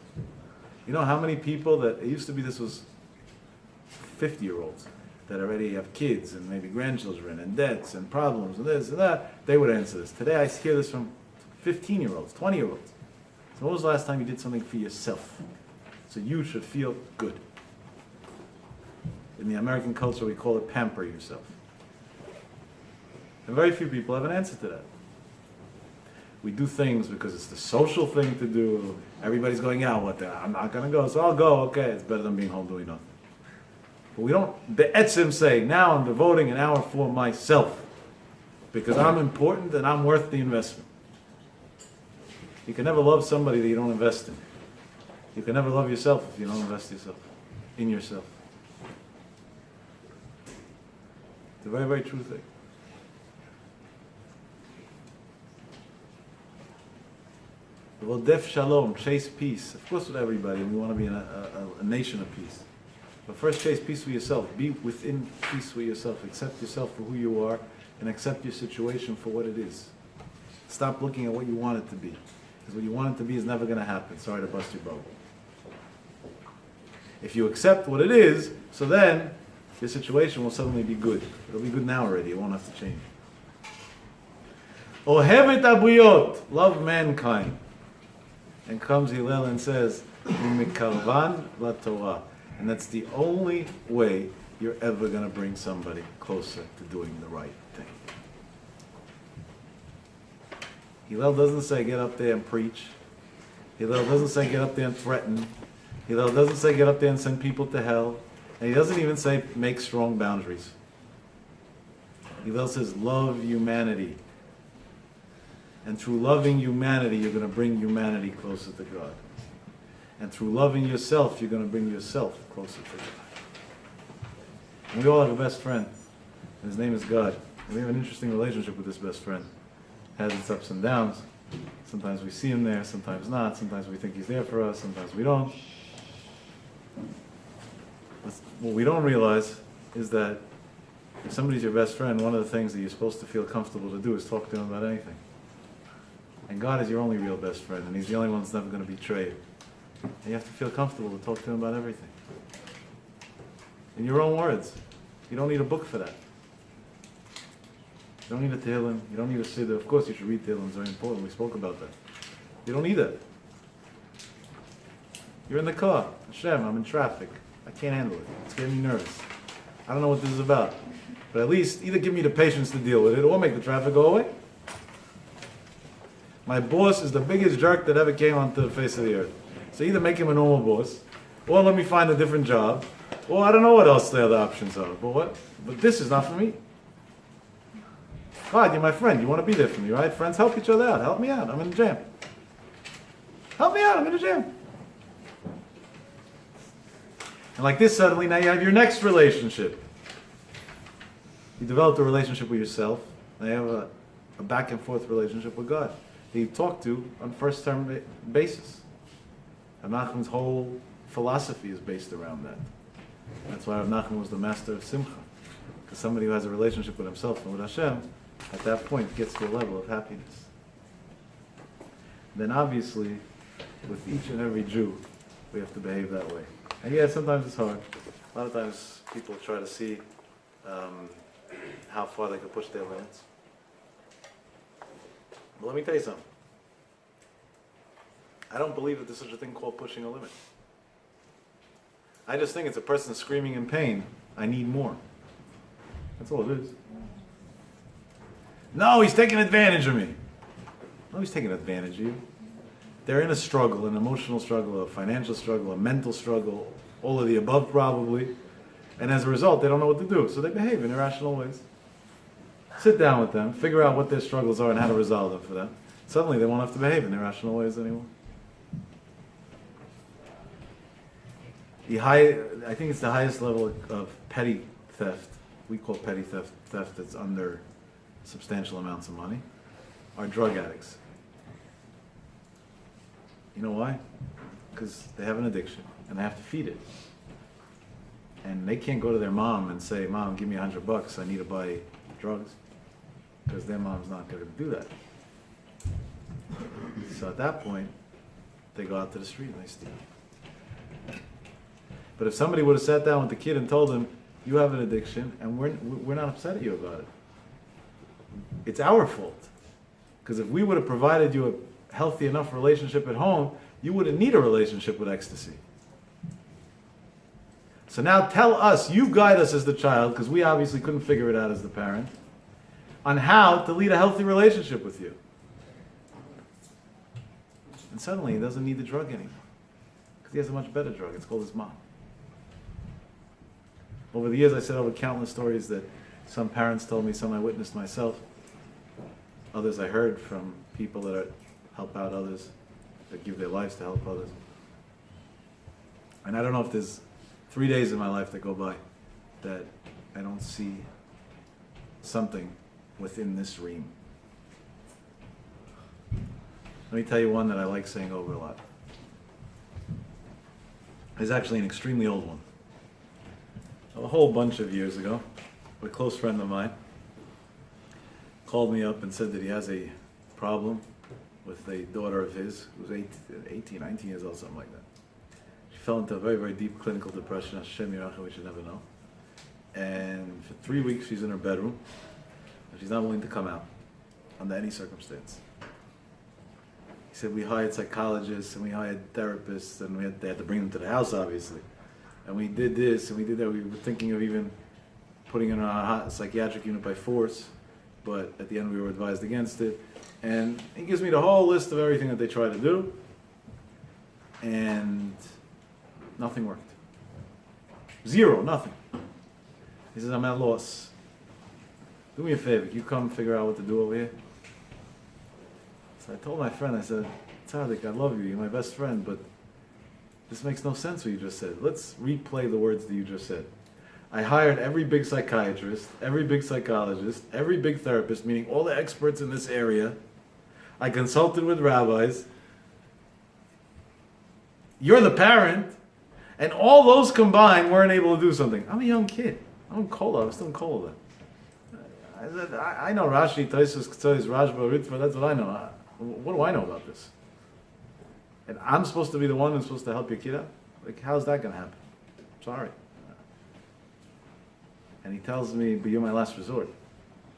You know how many people that, it used to be this was 50-year-olds that already have kids and maybe grandchildren and debts and problems and this and that, they would answer this. Today I hear this from 15-year-olds, 20-year-olds. So when was the last time you did something for yourself? So you should feel good. In the American culture, we call it pamper yourself. And very few people have an answer to that. We do things because it's the social thing to do. Everybody's going out. I'm not going to go, so I'll go. Okay, it's better than being home doing nothing. But we don't, the etzim say, now I'm devoting an hour for myself because I'm important and I'm worth the investment. You can never love somebody that you don't invest in. You can never love yourself if you don't invest in yourself. It's a very, very true thing. Well, def shalom, chase peace. Of course with everybody, we want to be in a nation of peace. But first chase peace with yourself. Be within peace with yourself. Accept yourself for who you are and accept your situation for what it is. Stop looking at what you want it to be. Because what you want it to be is never going to happen. Sorry to bust your bubble. If you accept what it is, so then your situation will suddenly be good. It'll be good now already. It won't have to change. Ohevet abuyot, love mankind. And comes Hillel and says, Umikarvan la Torah. And that's the only way you're ever going to bring somebody closer to doing the right thing. Hillel doesn't say get up there and preach. Hillel doesn't say get up there and threaten. Hillel doesn't say get up there and send people to hell. And he doesn't even say make strong boundaries. Hillel says love humanity. And through loving humanity, you're going to bring humanity closer to God. And through loving yourself, you're going to bring yourself closer to God. And we all have a best friend. And his name is God. And we have an interesting relationship with this best friend. It has its ups and downs. Sometimes we see him there, sometimes not. Sometimes we think he's there for us, sometimes we don't. What we don't realize is that if somebody's your best friend, one of the things that you're supposed to feel comfortable to do is talk to him about anything. And God is your only real best friend, and he's the only one that's never going to betray you. And you have to feel comfortable to talk to him about everything. In your own words. You don't need a book for that. You don't need a Tehillim. You don't need a Siddur. Of course you should read Tehillim. It's very important. We spoke about that. You don't need that. You're in the car. Hashem, I'm in traffic. I can't handle it. It's getting me nervous. I don't know what this is about. But at least either give me the patience to deal with it or make the traffic go away. My boss is the biggest jerk that ever came onto the face of the earth. So either make him a normal boss, or let me find a different job, or I don't know what else the other options are. But this is not for me. God, you're my friend. You want to be there for me, right? Friends help each other out. Help me out. I'm in the jam. Help me out. I'm in the jam. And like this, suddenly now you have your next relationship. You developed a relationship with yourself. Now you have a back and forth relationship with God. he talked to on first term basis. Rav Nachman's whole philosophy is based around that. That's why Rav Nachman was the master of Simcha. Because somebody who has a relationship with himself and with Hashem, at that point gets to a level of happiness. Then obviously, with each and every Jew, we have to behave that way. And yeah, sometimes it's hard. A lot of times people try to see how far they can push their limits. But let me tell you something. I don't believe that there's such a thing called pushing a limit. I just think it's a person screaming in pain, I need more. That's all it is. No, he's taking advantage of me. No, he's taking advantage of you. They're in a struggle, an emotional struggle, a financial struggle, a mental struggle, all of the above probably. And as a result, they don't know what to do, so they behave in irrational ways. Sit down with them, figure out what their struggles are and how to resolve them for them. Suddenly they won't have to behave in irrational ways anymore. I think it's the highest level of petty theft. We call petty theft that's under substantial amounts of money, are drug addicts. You know why? Because they have an addiction and they have to feed it. And they can't go to their mom and say, Mom, give me $100, I need to buy drugs. Because their mom's not going to do that. So at that point, they go out to the street and they steal. But if somebody would have sat down with the kid and told him, you have an addiction and we're not upset at you about it. It's our fault. Because if we would have provided you a healthy enough relationship at home, you wouldn't need a relationship with ecstasy. So now tell us, you guide us as the child, because we obviously couldn't figure it out as the parent, on how to lead a healthy relationship with you. And suddenly he doesn't need the drug anymore. Because he has a much better drug. It's called his mom. Over the years I said over countless stories that some parents told me, some I witnessed myself. Others I heard from people that help out others, that give their lives to help others. And I don't know if there's 3 days in my life that go by that I don't see something within this ream. Let me tell you one that I like saying over a lot. It's actually an extremely old one. A whole bunch of years ago, a close friend of mine called me up and said that he has a problem with a daughter of his who was 18, 19 years old, something like that. She fell into a very, very deep clinical depression, Hashem Yirachim, we should never know. And for 3 weeks she's in her bedroom, and she's not willing to come out under any circumstance. He said, we hired psychologists and we hired therapists and they had to bring them to the house, obviously. And we did this and we did that. We were thinking of even putting her in a psychiatric unit by force, but at the end we were advised against it. And he gives me the whole list of everything that they tried to do, and nothing worked. Zero, nothing. He says, I'm at a loss. Do me a favor, can you come figure out what to do over here? So I told my friend, I said, Tzadik, I love you, you're my best friend, but this makes no sense what you just said. Let's replay the words that you just said. I hired every big psychiatrist, every big psychologist, every big therapist, meaning all the experts in this area. I consulted with rabbis. You're the parent. And all those combined weren't able to do something. I'm a young kid. I'm in Kola. I'm still in Kola. I said, I know Rashi, Taisus, Ktsois, Rashba, Ritva, that's what I know. What do I know about this? And I'm supposed to be the one who's supposed to help your kid out? Like, how's that going to happen? Sorry. And he tells me, but you're my last resort.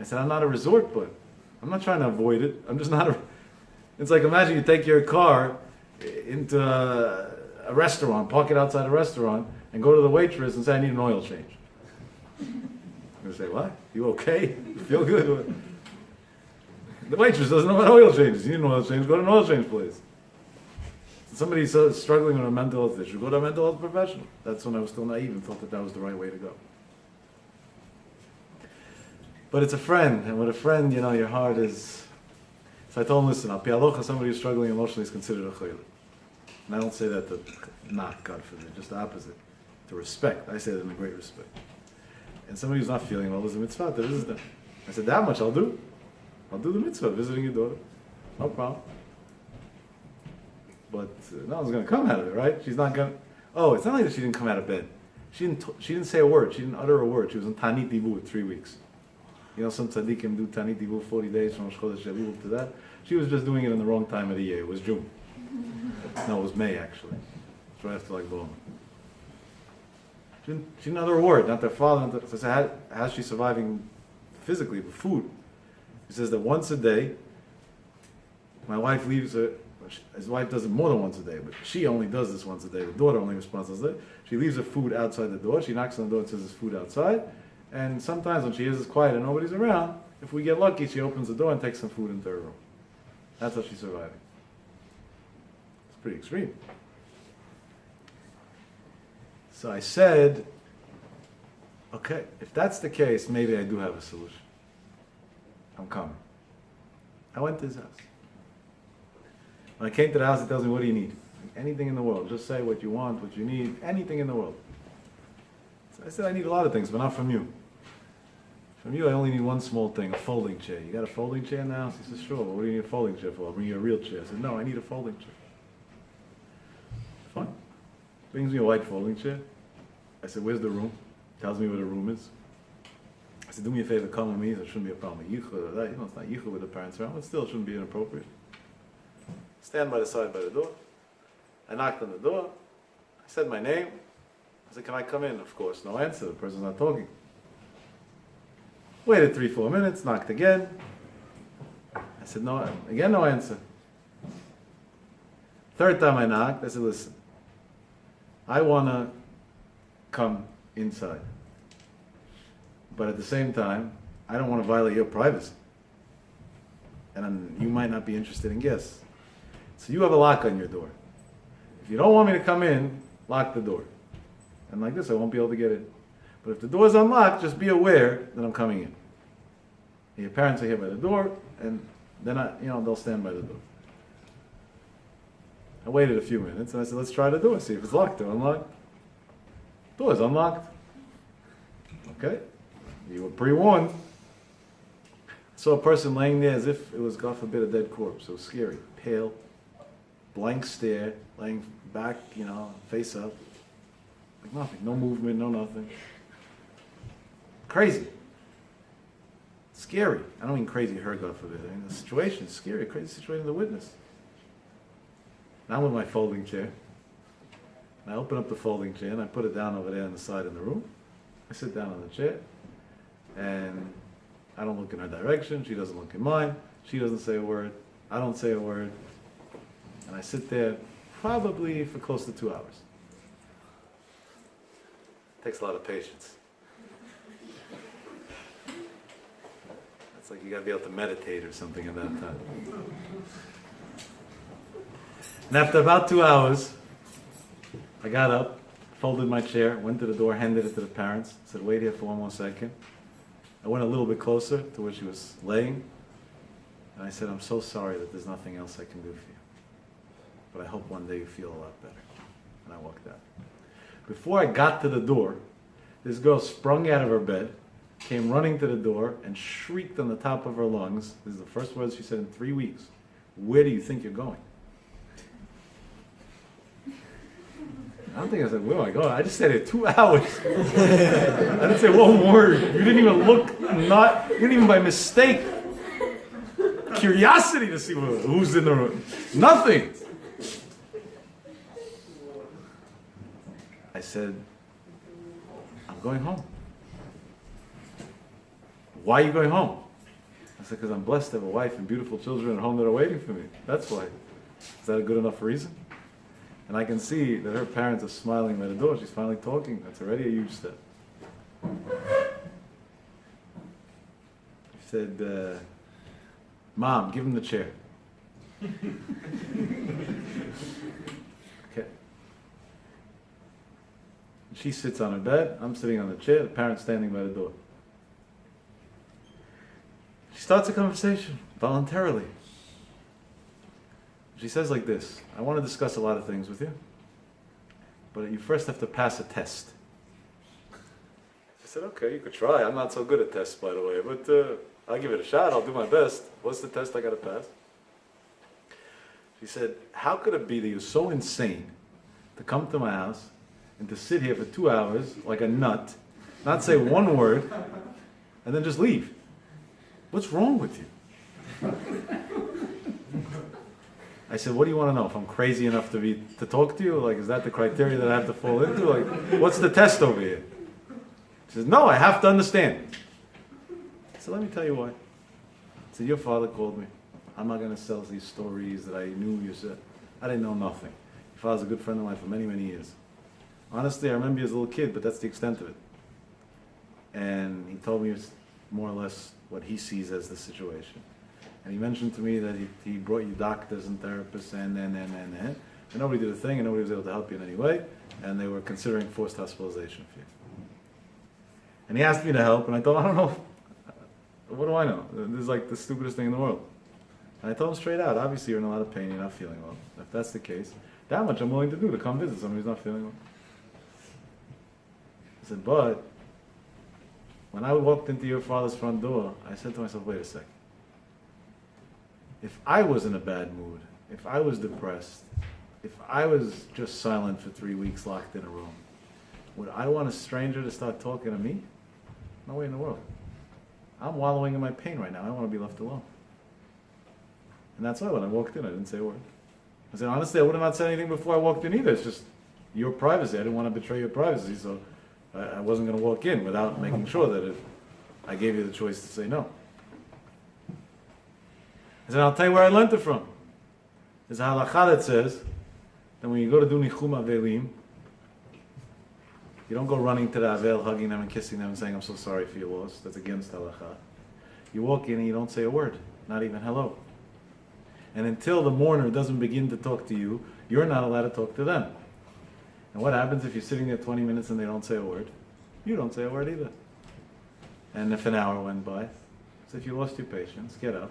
I said, I'm not a resort, but I'm not trying to avoid it. I'm just not a... It's like, imagine you take your car into a restaurant, park it outside a restaurant, and go to the waitress and say, I need an oil change. You say, what? You okay? You feel good? The waitress doesn't know about oil changes. You need an oil change, go to an oil change place. Somebody's struggling with a mental health issue, go to a mental health professional. That's when I was still naive and thought that that was the right way to go. But it's a friend, and with a friend, you know, your heart is... So I told him, listen, al pi halacha, somebody who's struggling emotionally is considered a chayil. And I don't say that to knock, God forbid, just the opposite. To respect. I say that in a great respect. And somebody who's not feeling well is a mitzvah to visit them. I said, that much I'll do. I'll do the mitzvah, visiting your daughter. no problem. But no one's going to come out of it, right? She's not going to... Oh, it's not like that she didn't come out of bed. She didn't say a word. She didn't utter a word. She was in Tanit Dibu with 3 weeks. You know, some tzaddikim do Tanit Dibu 40 days from Rosh Chodesh Elul to that. She was just doing it in the wrong time of the year. It was June. No, it was May, actually. It's right after like Boma. She didn't utter a word. Not their father. So I said, how's she surviving physically with food? He says that once a day, my wife leaves her. His wife does it more than once a day, but she only does this once a day. The daughter only responds to it. She leaves her food outside the door. She knocks on the door and says there's food outside. And sometimes when she hears it's quiet and nobody's around, if we get lucky, she opens the door and takes some food into her room. That's how she's surviving. It's pretty extreme. So I said, okay, if that's the case, maybe I do have a solution. I'm coming. I went to his house. When I came to the house, he tells me, what do you need? Anything in the world. Just say what you want, what you need, anything in the world. So I said, I need a lot of things, but not from you. From you, I only need one small thing, a folding chair. You got a folding chair in the house? He says, sure. Well, what do you need a folding chair for? I'll bring you a real chair. I said, no, I need a folding chair. Fine. Brings me a white folding chair. I said, where's the room? Tells me where the room is. I said, do me a favor, come with me. There shouldn't be a problem with yichud or that. You know, it's not yichud with the parents around, but still it shouldn't be inappropriate. Stand by the side by the door. I knocked on the door. I said my name. I said, can I come in? Of course, no answer. The person's not talking. Waited 3-4 minutes, knocked again. I said, no, again, no answer. Third time I knocked, I said, listen, I want to come inside. But at the same time, I don't want to violate your privacy. And you might not be interested in guests. So you have a lock on your door. If you don't want me to come in, lock the door. And like this, I won't be able to get in. But if the door's unlocked, just be aware that I'm coming in. And your parents are here by the door, and then they'll stand by the door. I waited a few minutes, and I said, let's try the door, see if it's locked or unlocked. Door's unlocked. Okay, you were pre-warned. I saw a person laying there as if it was, God forbid, a dead corpse. It was scary, pale, blank stare, laying back, face up. Like nothing, no movement, no nothing. Crazy. Scary. I don't mean crazy her, God forbid. I mean the situation is scary, crazy situation to witness. Now I'm with my folding chair. And I open up the folding chair and I put it down over there on the side of the room. I sit down on the chair and I don't look in her direction. She doesn't look in mine. She doesn't say a word. I don't say a word. And I sit there probably for close to 2 hours. Takes a lot of patience. It's like you gotta be able to meditate or something at that time. And after about 2 hours, I got up, folded my chair, went to the door, handed it to the parents, said, wait here for 1 more second. I went a little bit closer to where she was laying, and I said, I'm so sorry that there's nothing else I can do for you. But I hope one day you feel a lot better. And I walked out. Before I got to the door, this girl sprung out of her bed, came running to the door, and shrieked on the top of her lungs. This is the first words she said in 3 weeks. Where do you think you're going? I don't think I said, where am I going? I just said it 2 hours. I didn't say one word. You didn't even look, you didn't even by mistake. Curiosity to see who's in the room. Nothing. I said, I'm going home. Why are you going home? I said, because I'm blessed to have a wife and beautiful children at home that are waiting for me. That's why. Is that a good enough reason? And I can see that her parents are smiling by the door. She's finally talking. That's already a huge step. She said, Mom, give him the chair. Okay. She sits on her bed. I'm sitting on the chair. The parents standing by the door. She starts a conversation voluntarily. She says like this, I want to discuss a lot of things with you, but you first have to pass a test. I said, okay, you could try. I'm not so good at tests, by the way, but I'll give it a shot. I'll do my best. What's the test I got to pass? She said, how could it be that you're so insane to come to my house and to sit here for 2 hours like a nut, not say one word, and then just leave? What's wrong with you? I said, what do you want to know? If I'm crazy enough to talk to you? Like, is that the criteria that I have to fall into? Like, what's the test over here? She says, no, I have to understand. I said, let me tell you why. I said, your father called me. I'm not going to sell these stories that I knew you said. I didn't know nothing. Your father's a good friend of mine for many, many years. Honestly, I remember you as a little kid, but that's the extent of it. And he told me more or less what he sees as the situation. And he mentioned to me that he brought you doctors and therapists and nobody did a thing and nobody was able to help you in any way, and they were considering forced hospitalization for you. And he asked me to help, and I thought, I don't know, what do I know? This is like the stupidest thing in the world. And I told him straight out, obviously you're in a lot of pain, you're not feeling well. If that's the case, that much I'm willing to do to come visit somebody who's not feeling well. I said, but when I walked into your father's front door, I said to myself, wait a second. If I was in a bad mood, if I was depressed, if I was just silent for 3 weeks locked in a room, would I want a stranger to start talking to me? No way in the world. I'm wallowing in my pain right now. I want to be left alone. And that's why when I walked in, I didn't say a word. I said, honestly, I would have not said anything before I walked in either. It's just your privacy. I didn't want to betray your privacy, so I wasn't going to walk in without making sure that I gave you the choice to say no. I said, I'll tell you where I learned it from. There's a halakha that says that when you go to do nichum avelim, you don't go running to the avel, hugging them and kissing them and saying, I'm so sorry for your loss. That's against halakha. You walk in and you don't say a word, not even hello. And until the mourner doesn't begin to talk to you, you're not allowed to talk to them. And what happens if you're sitting there 20 minutes and they don't say a word? You don't say a word either. And if an hour went by, so if you lost your patience, get up,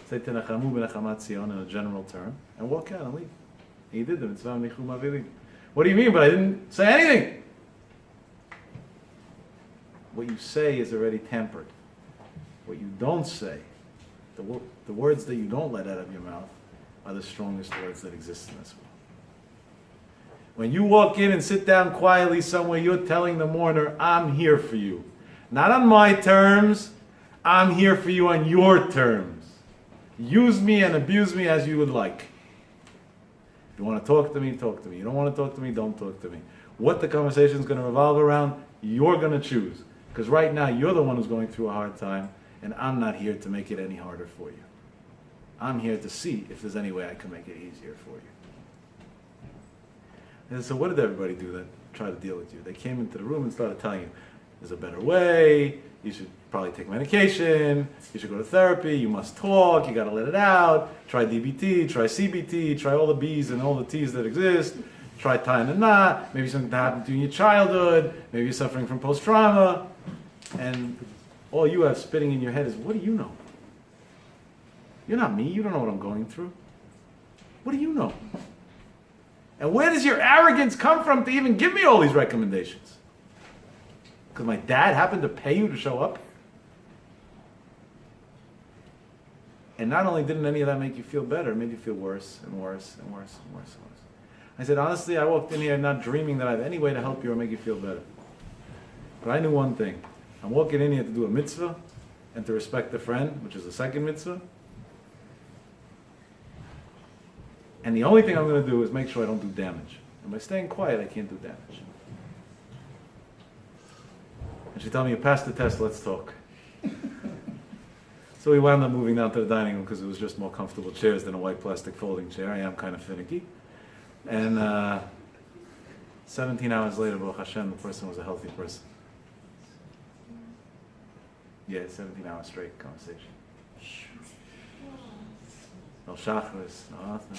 say tenachamu b'nechamat Zion in a general term, and walk out and leave. And you did the mitzvah nichum avelim. What do you mean? But I didn't say anything. What you say is already tempered. What you don't say, the words that you don't let out of your mouth, are the strongest words that exist in this world. When you walk in and sit down quietly somewhere, you're telling the mourner, I'm here for you. Not on my terms, I'm here for you on your terms. Use me and abuse me as you would like. If you want to talk to me, talk to me. You don't want to talk to me, don't talk to me. What the conversation is going to revolve around, you're going to choose. Because right now, you're the one who's going through a hard time, and I'm not here to make it any harder for you. I'm here to see if there's any way I can make it easier for you. And so what did everybody do that tried to deal with you? They came into the room and started telling you, there's a better way, you should probably take medication, you should go to therapy, you must talk, you got to let it out, try DBT, try CBT, try all the B's and all the T's that exist, try tying a knot, maybe something happened to you in your childhood, maybe you're suffering from post-trauma, and all you have spitting in your head is, what do you know? You're not me, you don't know what I'm going through. What do you know? And where does your arrogance come from to even give me all these recommendations? Because my dad happened to pay you to show up? And not only didn't any of that make you feel better, it made you feel worse and worse and worse and worse and worse. I said, honestly, I walked in here not dreaming that I have any way to help you or make you feel better. But I knew one thing. I'm walking in here to do a mitzvah and to respect a friend, which is the second mitzvah. And the only thing I'm going to do is make sure I don't do damage. And by staying quiet, I can't do damage. And she told me, you passed the test, let's talk. So we wound up moving down to the dining room because it was just more comfortable chairs than a white plastic folding chair. I am kind of finicky. And 17 hours later, Baruch Hashem, the person was a healthy person. Yeah, 17 hours straight conversation. No chakras, no nothing.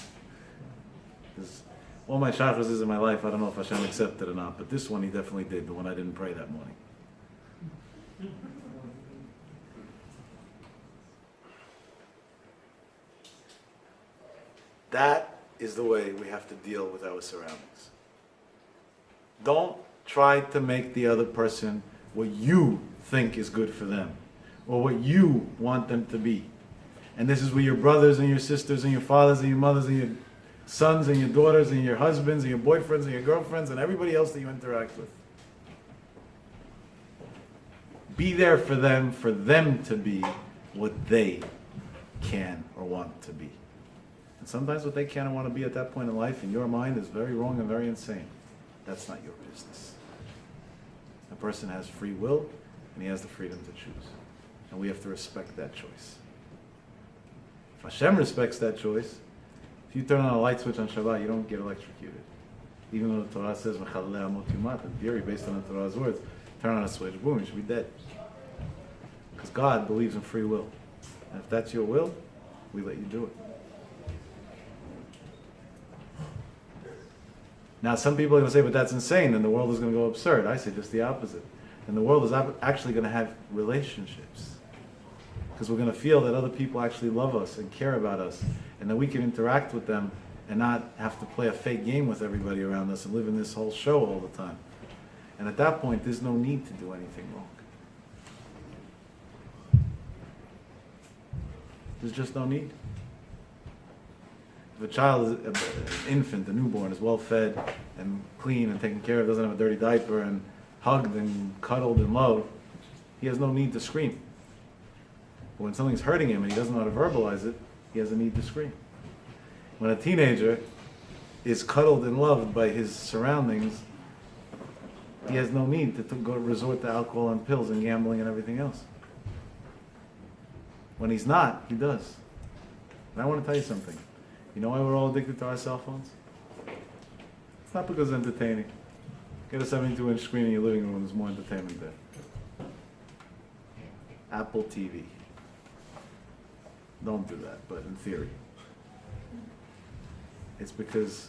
All my chakras is in my life, I don't know if Hashem accepted or not, but this one he definitely did, the one I didn't pray that morning. That is the way we have to deal with our surroundings. Don't try to make the other person what you think is good for them, or what you want them to be. And this is where your brothers and your sisters and your fathers and your mothers and your sons and your daughters and your husbands and your boyfriends and your girlfriends and everybody else that you interact with. Be there for them to be what they can or want to be. And sometimes what they can and want to be at that point in life in your mind is very wrong and very insane. That's not your business. A person has free will and he has the freedom to choose. And we have to respect that choice. If Hashem respects that choice, if you turn on a light switch on Shabbat, you don't get electrocuted. Even though the Torah says, in theory, based on the Torah's words, turn on a switch, boom, you should be dead. Because God believes in free will. And if that's your will, we let you do it. Now, some people are going to say, but that's insane, and the world is going to go absurd. I say just the opposite. And the world is actually going to have relationships. Because we're going to feel that other people actually love us and care about us, and that we can interact with them and not have to play a fake game with everybody around us and live in this whole show all the time. And at that point, there's no need to do anything wrong. There's just no need. If a child is an infant, a newborn, is well fed and clean and taken care of, doesn't have a dirty diaper and hugged and cuddled and loved, he has no need to scream. But when something's hurting him and he doesn't know how to verbalize it, he has a need to scream. When a teenager is cuddled and loved by his surroundings, he has no need to go resort to alcohol and pills and gambling and everything else. When he's not, he does. And I want to tell you something. You know why we're all addicted to our cell phones? It's not because it's entertaining. Get a 72-inch screen in your living room, there's more entertainment there. Apple TV. Don't do that, but in theory. It's because,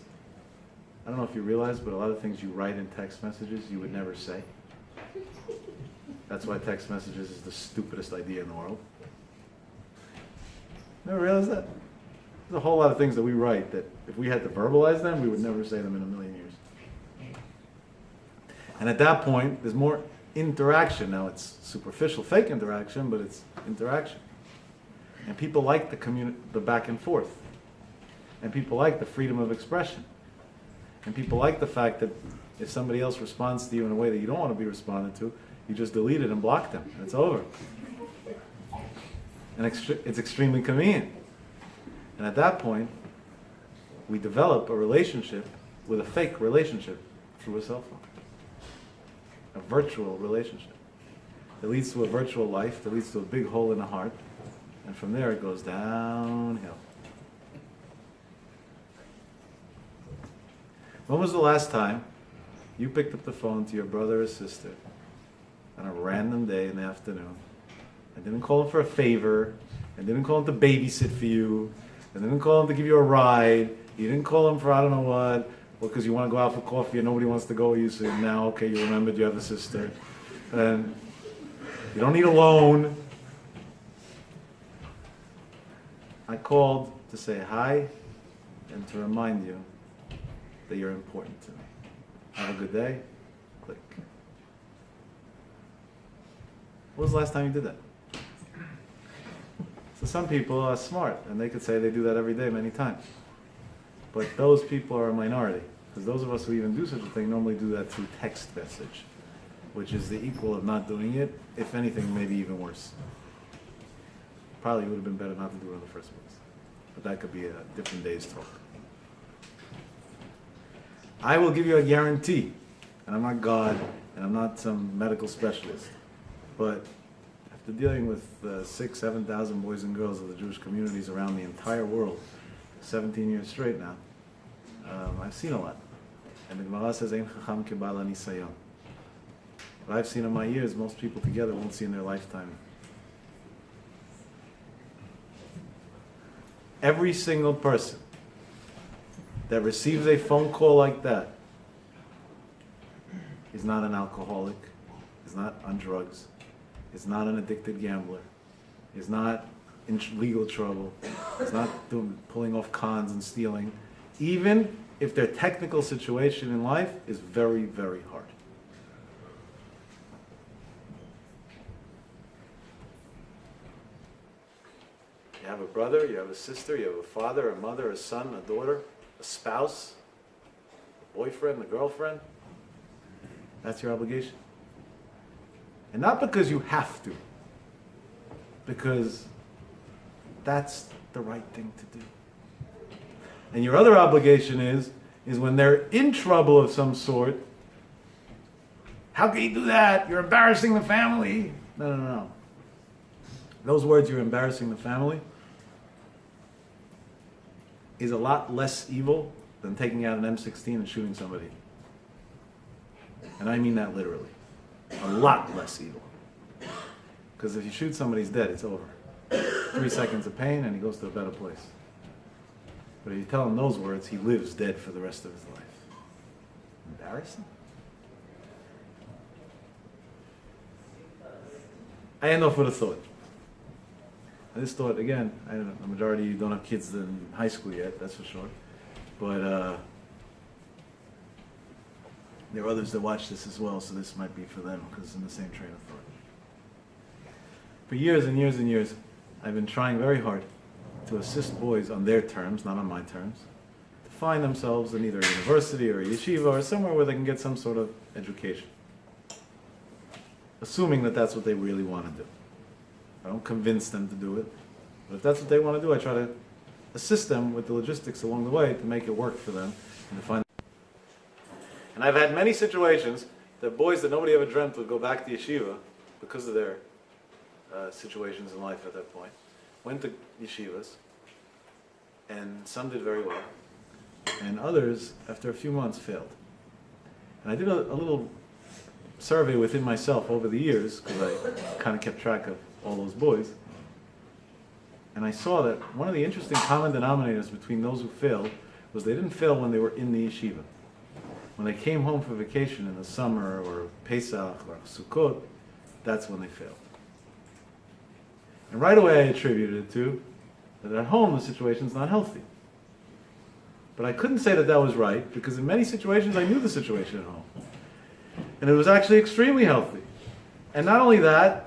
I don't know if you realize, but a lot of things you write in text messages you would never say. That's why text messages is the stupidest idea in the world. Never realized that? There's a whole lot of things that we write that if we had to verbalize them, we would never say them in a million years. And at that point, there's more interaction. Now it's superficial, fake interaction, but it's interaction. And people like the back and forth. And people like the freedom of expression. And people like the fact that if somebody else responds to you in a way that you don't want to be responded to, you just delete it and block them. And it's over. And it's extremely convenient. And at that point, we develop a relationship with a fake relationship through a cell phone. A virtual relationship. That leads to a virtual life, that leads to a big hole in the heart. And from there it goes downhill. When was the last time you picked up the phone to your brother or sister on a random day in the afternoon and didn't call him for a favor, and didn't call him to babysit for you, and didn't call him to give you a ride, you didn't call him for I don't know what, or because you want to go out for coffee and nobody wants to go with you, so now, okay, you remembered you have a sister, and you don't need a loan. I called to say hi and to remind you that you're important to me. Have a good day. Click. When was the last time you did that? So some people are smart, and they could say they do that every day, many times. But those people are a minority, because those of us who even do such a thing normally do that through text message, which is the equal of not doing it, if anything, maybe even worse. Probably would have been better not to do it in the first place. But that could be a different day's talk. I will give you a guarantee, and I'm not God, and I'm not some medical specialist, but after dealing with 6,000, 7,000 boys and girls of the Jewish communities around the entire world, 17 years straight now, I've seen a lot. And the Gemara says, Ein chacham kebal hanisayon. What I've seen in my years, most people together won't see in their lifetime. Every single person that receives a phone call like that is not an alcoholic, is not on drugs, is not an addicted gambler, is not in legal trouble, is not pulling off cons and stealing, even if their technical situation in life is very, very hard. You have a brother, you have a sister, you have a father, a mother, a son, a daughter, a spouse, a boyfriend, a girlfriend. That's your obligation. And not because you have to, because that's the right thing to do. And your other obligation is when they're in trouble of some sort, how can you do that? You're embarrassing the family. No. Those words, you're embarrassing the family, is a lot less evil than taking out an M16 and shooting somebody. And I mean that literally. A lot less evil. Because if you shoot somebody, he's dead, it's over. 3 seconds of pain and he goes to a better place. But if you tell him those words, he lives dead for the rest of his life. Embarrassing? I end off with a thought. And this thought, again, I don't know, the majority of you don't have kids in high school yet, that's for sure. But there are others that watch this as well, so this might be for them, because it's in the same train of thought. For years and years and years, I've been trying very hard to assist boys on their terms, not on my terms, to find themselves in either a university or a yeshiva or somewhere where they can get some sort of education. Assuming that that's what they really want to do. I don't convince them to do it, but if that's what they want to do, I try to assist them with the logistics along the way to make it work for them and to find. And I've had many situations that boys that nobody ever dreamt would go back to yeshiva because of their situations in life at that point went to yeshivas, and some did very well, and others, after a few months, failed. And I did a little survey within myself over the years, because I kind of kept track of all those boys, and I saw that one of the interesting common denominators between those who failed was they didn't fail when they were in the yeshiva. When they came home for vacation in the summer or Pesach or Sukkot, that's when they failed. And right away I attributed it to that at home the situation's not healthy. But I couldn't say that that was right, because in many situations I knew the situation at home. And it was actually extremely healthy. And not only that,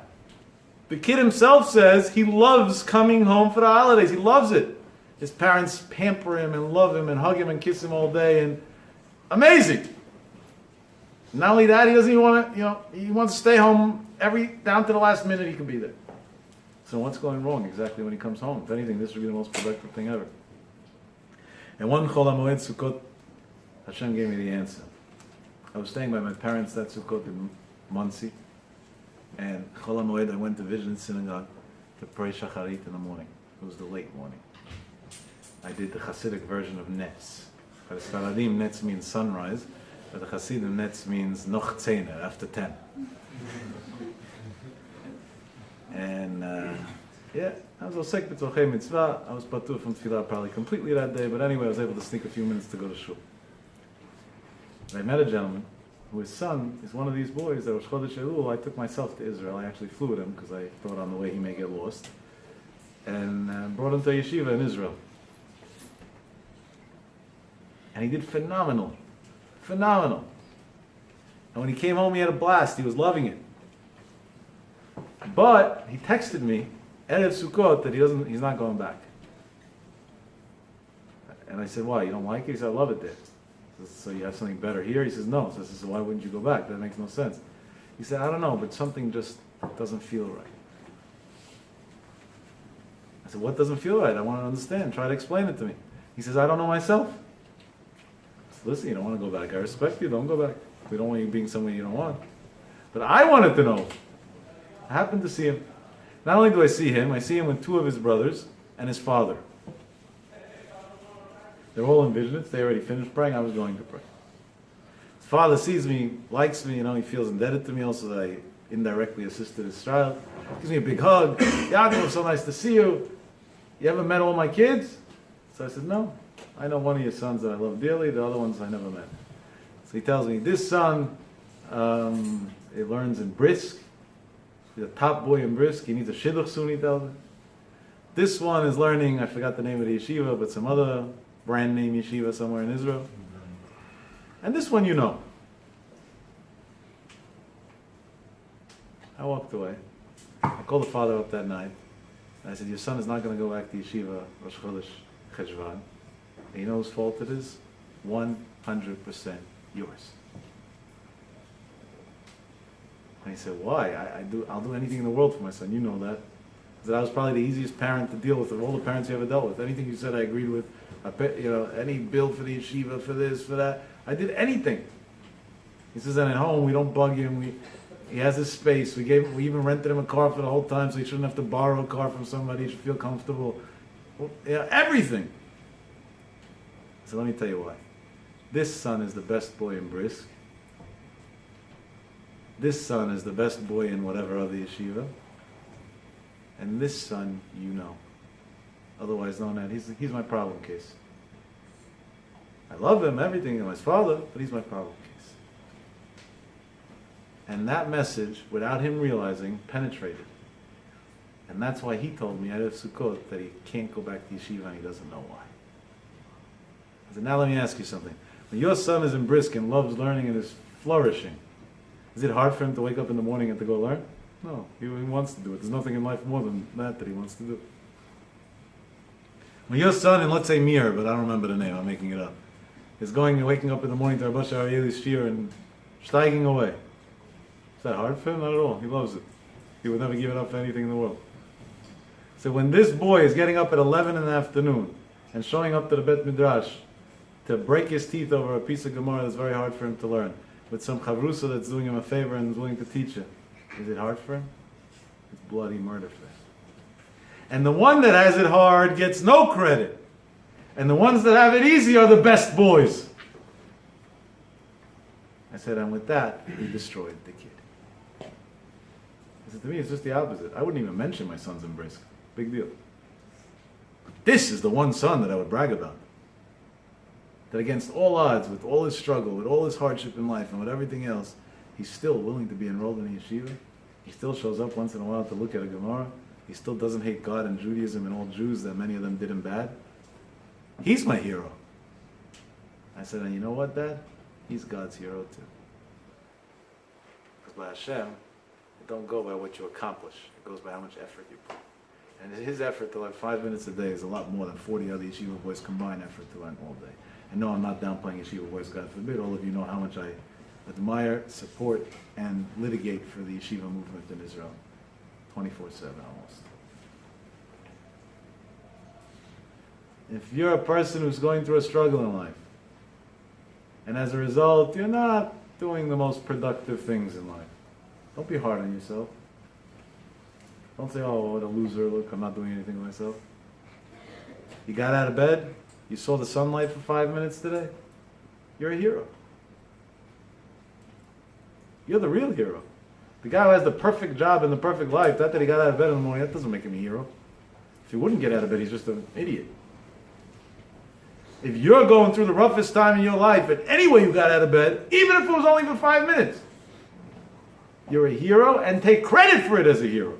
the kid himself says he loves coming home for the holidays. He loves it. His parents pamper him and love him and hug him and kiss him all day, and amazing. Not only that, he doesn't even want to, he wants to stay home down to the last minute he can be there. So what's going wrong exactly when he comes home? If anything, this would be the most productive thing ever. And one Chol HaMoed Sukkot, Hashem gave me the answer. I was staying by my parents that Sukkot in Monsey, and Chol HaMoed, I went to vision synagogue to pray Shacharit in the morning. It was the late morning. I did the Hasidic version of Netz. For the Sfaradim, Netz means sunrise, but the Hasidim, Netz means Noch Tzena, after 10. And I was osek b'tzorchei mitzvah. I was patur from tefillah probably completely that day, but anyway, I was able to sneak a few minutes to go to shul. And I met a gentleman whose son is one of these boys that was Chodesh Elul. I took myself to Israel. I actually flew with him because I thought on the way he may get lost, and brought him to a yeshiva in Israel. And he did phenomenal. And when he came home, he had a blast. He was loving it. But he texted me Erev Sukkot that he's not going back. And I said, why? You don't like it? He said, I love it there. I said, so you have something better here? He says, no. So I said, so why wouldn't you go back? That makes no sense. He said, I don't know, but something just doesn't feel right. I said, what doesn't feel right? I want to understand. Try to explain it to me. He says, I don't know myself. I said, listen, you don't want to go back. I respect you. Don't go back. We don't want you being somewhere you don't want. But I wanted to know. I happened to see him. Not only do I see him with two of his brothers and his father. They're all in Vizhnitz. They already finished praying. I was going to pray. His father sees me, likes me, he feels indebted to me also that I indirectly assisted his child. Gives me a big hug. Yaakov, so nice to see you. You ever met all my kids? So I said, no. I know one of your sons that I love dearly. The other ones I never met. So he tells me, this son, he learns in Brisk. He's a top boy in Brisk. He needs a shidduch soon, he tells me. This one is learning, I forgot the name of the yeshiva, but some other brand name yeshiva somewhere in Israel. And this one you know. I walked away. I called the father up that night. And I said, your son is not going to go back to yeshiva Rosh Chodesh Cheshvan. And you know whose fault it is? 100% yours. And he said, why? I'll do anything in the world for my son. You know that. He said, I was probably the easiest parent to deal with of all the parents you ever dealt with. Anything you said, I agreed with. Any bill for the yeshiva, for this, for that. I did anything. He says, and at home, we don't bug him. He has his space. We even rented him a car for the whole time so he shouldn't have to borrow a car from somebody. He should feel comfortable. Everything. So let me tell you why. This son is the best boy in Brisk. This son is the best boy in whatever other yeshiva. And this son, you know. Otherwise known as, he's my problem case. I love him, everything, and his father, but he's my problem case. And that message, without him realizing, penetrated. And that's why he told me, Erev Sukkot, that he can't go back to yeshiva and he doesn't know why. I said, now let me ask you something. When your son is in Brisk and loves learning and is flourishing, is it hard for him to wake up in the morning and to go learn? No, he wants to do it. There's nothing in life more than that he wants to do. When your son, and let's say Mir, but I don't remember the name, I'm making it up, is waking up in the morning to Rabbi Arieli's shir and steiging away. Is that hard for him? Not at all. He loves it. He would never give it up for anything in the world. So when this boy is getting up at 11 in the afternoon and showing up to the Bet Midrash to break his teeth over a piece of Gemara that's very hard for him to learn, with some chavrusa that's doing him a favor and is willing to teach it, is it hard for him? It's bloody murder for him. And the one that has it hard gets no credit. And the ones that have it easy are the best boys. I said, and with that, we destroyed the kid. I said, to me, it's just the opposite. I wouldn't even mention my sons in Brisk. Big deal. This is the one son that I would brag about. That against all odds, with all his struggle, with all his hardship in life, and with everything else, he's still willing to be enrolled in a yeshiva. He still shows up once in a while to look at a Gemara. He still doesn't hate God and Judaism and all Jews that many of them did him bad. He's my hero. I said, and you know what, Dad? He's God's hero too. Because by Hashem, it don't go by what you accomplish. It goes by how much effort you put. And his effort to learn 5 minutes a day is a lot more than 40 other yeshiva boys' combined effort to learn all day. And no, I'm not downplaying yeshiva boys, God forbid. All of you know how much I admire, support, and litigate for the yeshiva movement in Israel. 24/7 almost. If you're a person who's going through a struggle in life, and as a result, you're not doing the most productive things in life, don't be hard on yourself. Don't say, oh, what a loser, look, I'm not doing anything with myself. You got out of bed, you saw the sunlight for 5 minutes today, you're a hero. You're the real hero. The guy who has the perfect job and the perfect life, that he got out of bed in the morning, that doesn't make him a hero. If he wouldn't get out of bed, he's just an idiot. If you're going through the roughest time in your life, and anyway you got out of bed, even if it was only for 5 minutes, you're a hero, and take credit for it as a hero.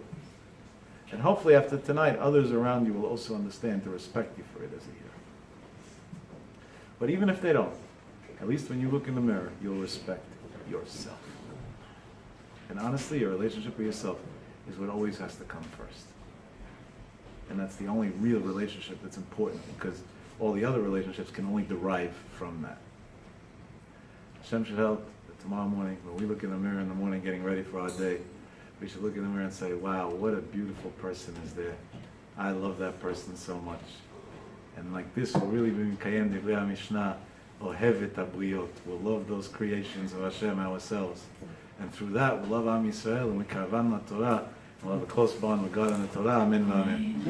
And hopefully after tonight, others around you will also understand to respect you for it as a hero. But even if they don't, at least when you look in the mirror, you'll respect yourself. And honestly, your relationship with yourself is what always has to come first. And that's the only real relationship that's important, because all the other relationships can only derive from that. Hashem should help that tomorrow morning, when we look in the mirror in the morning getting ready for our day, we should look in the mirror and say, wow, what a beautiful person is there. I love that person so much. And like this will really be Kayem Divrei HaMishnah, Ohev et Habriot. We'll love those creations of Hashem ourselves. And through that, we'll love Am Yisrael, and we karvan la Torah. We'll have a close bond with God and the Torah. Amen. Amen.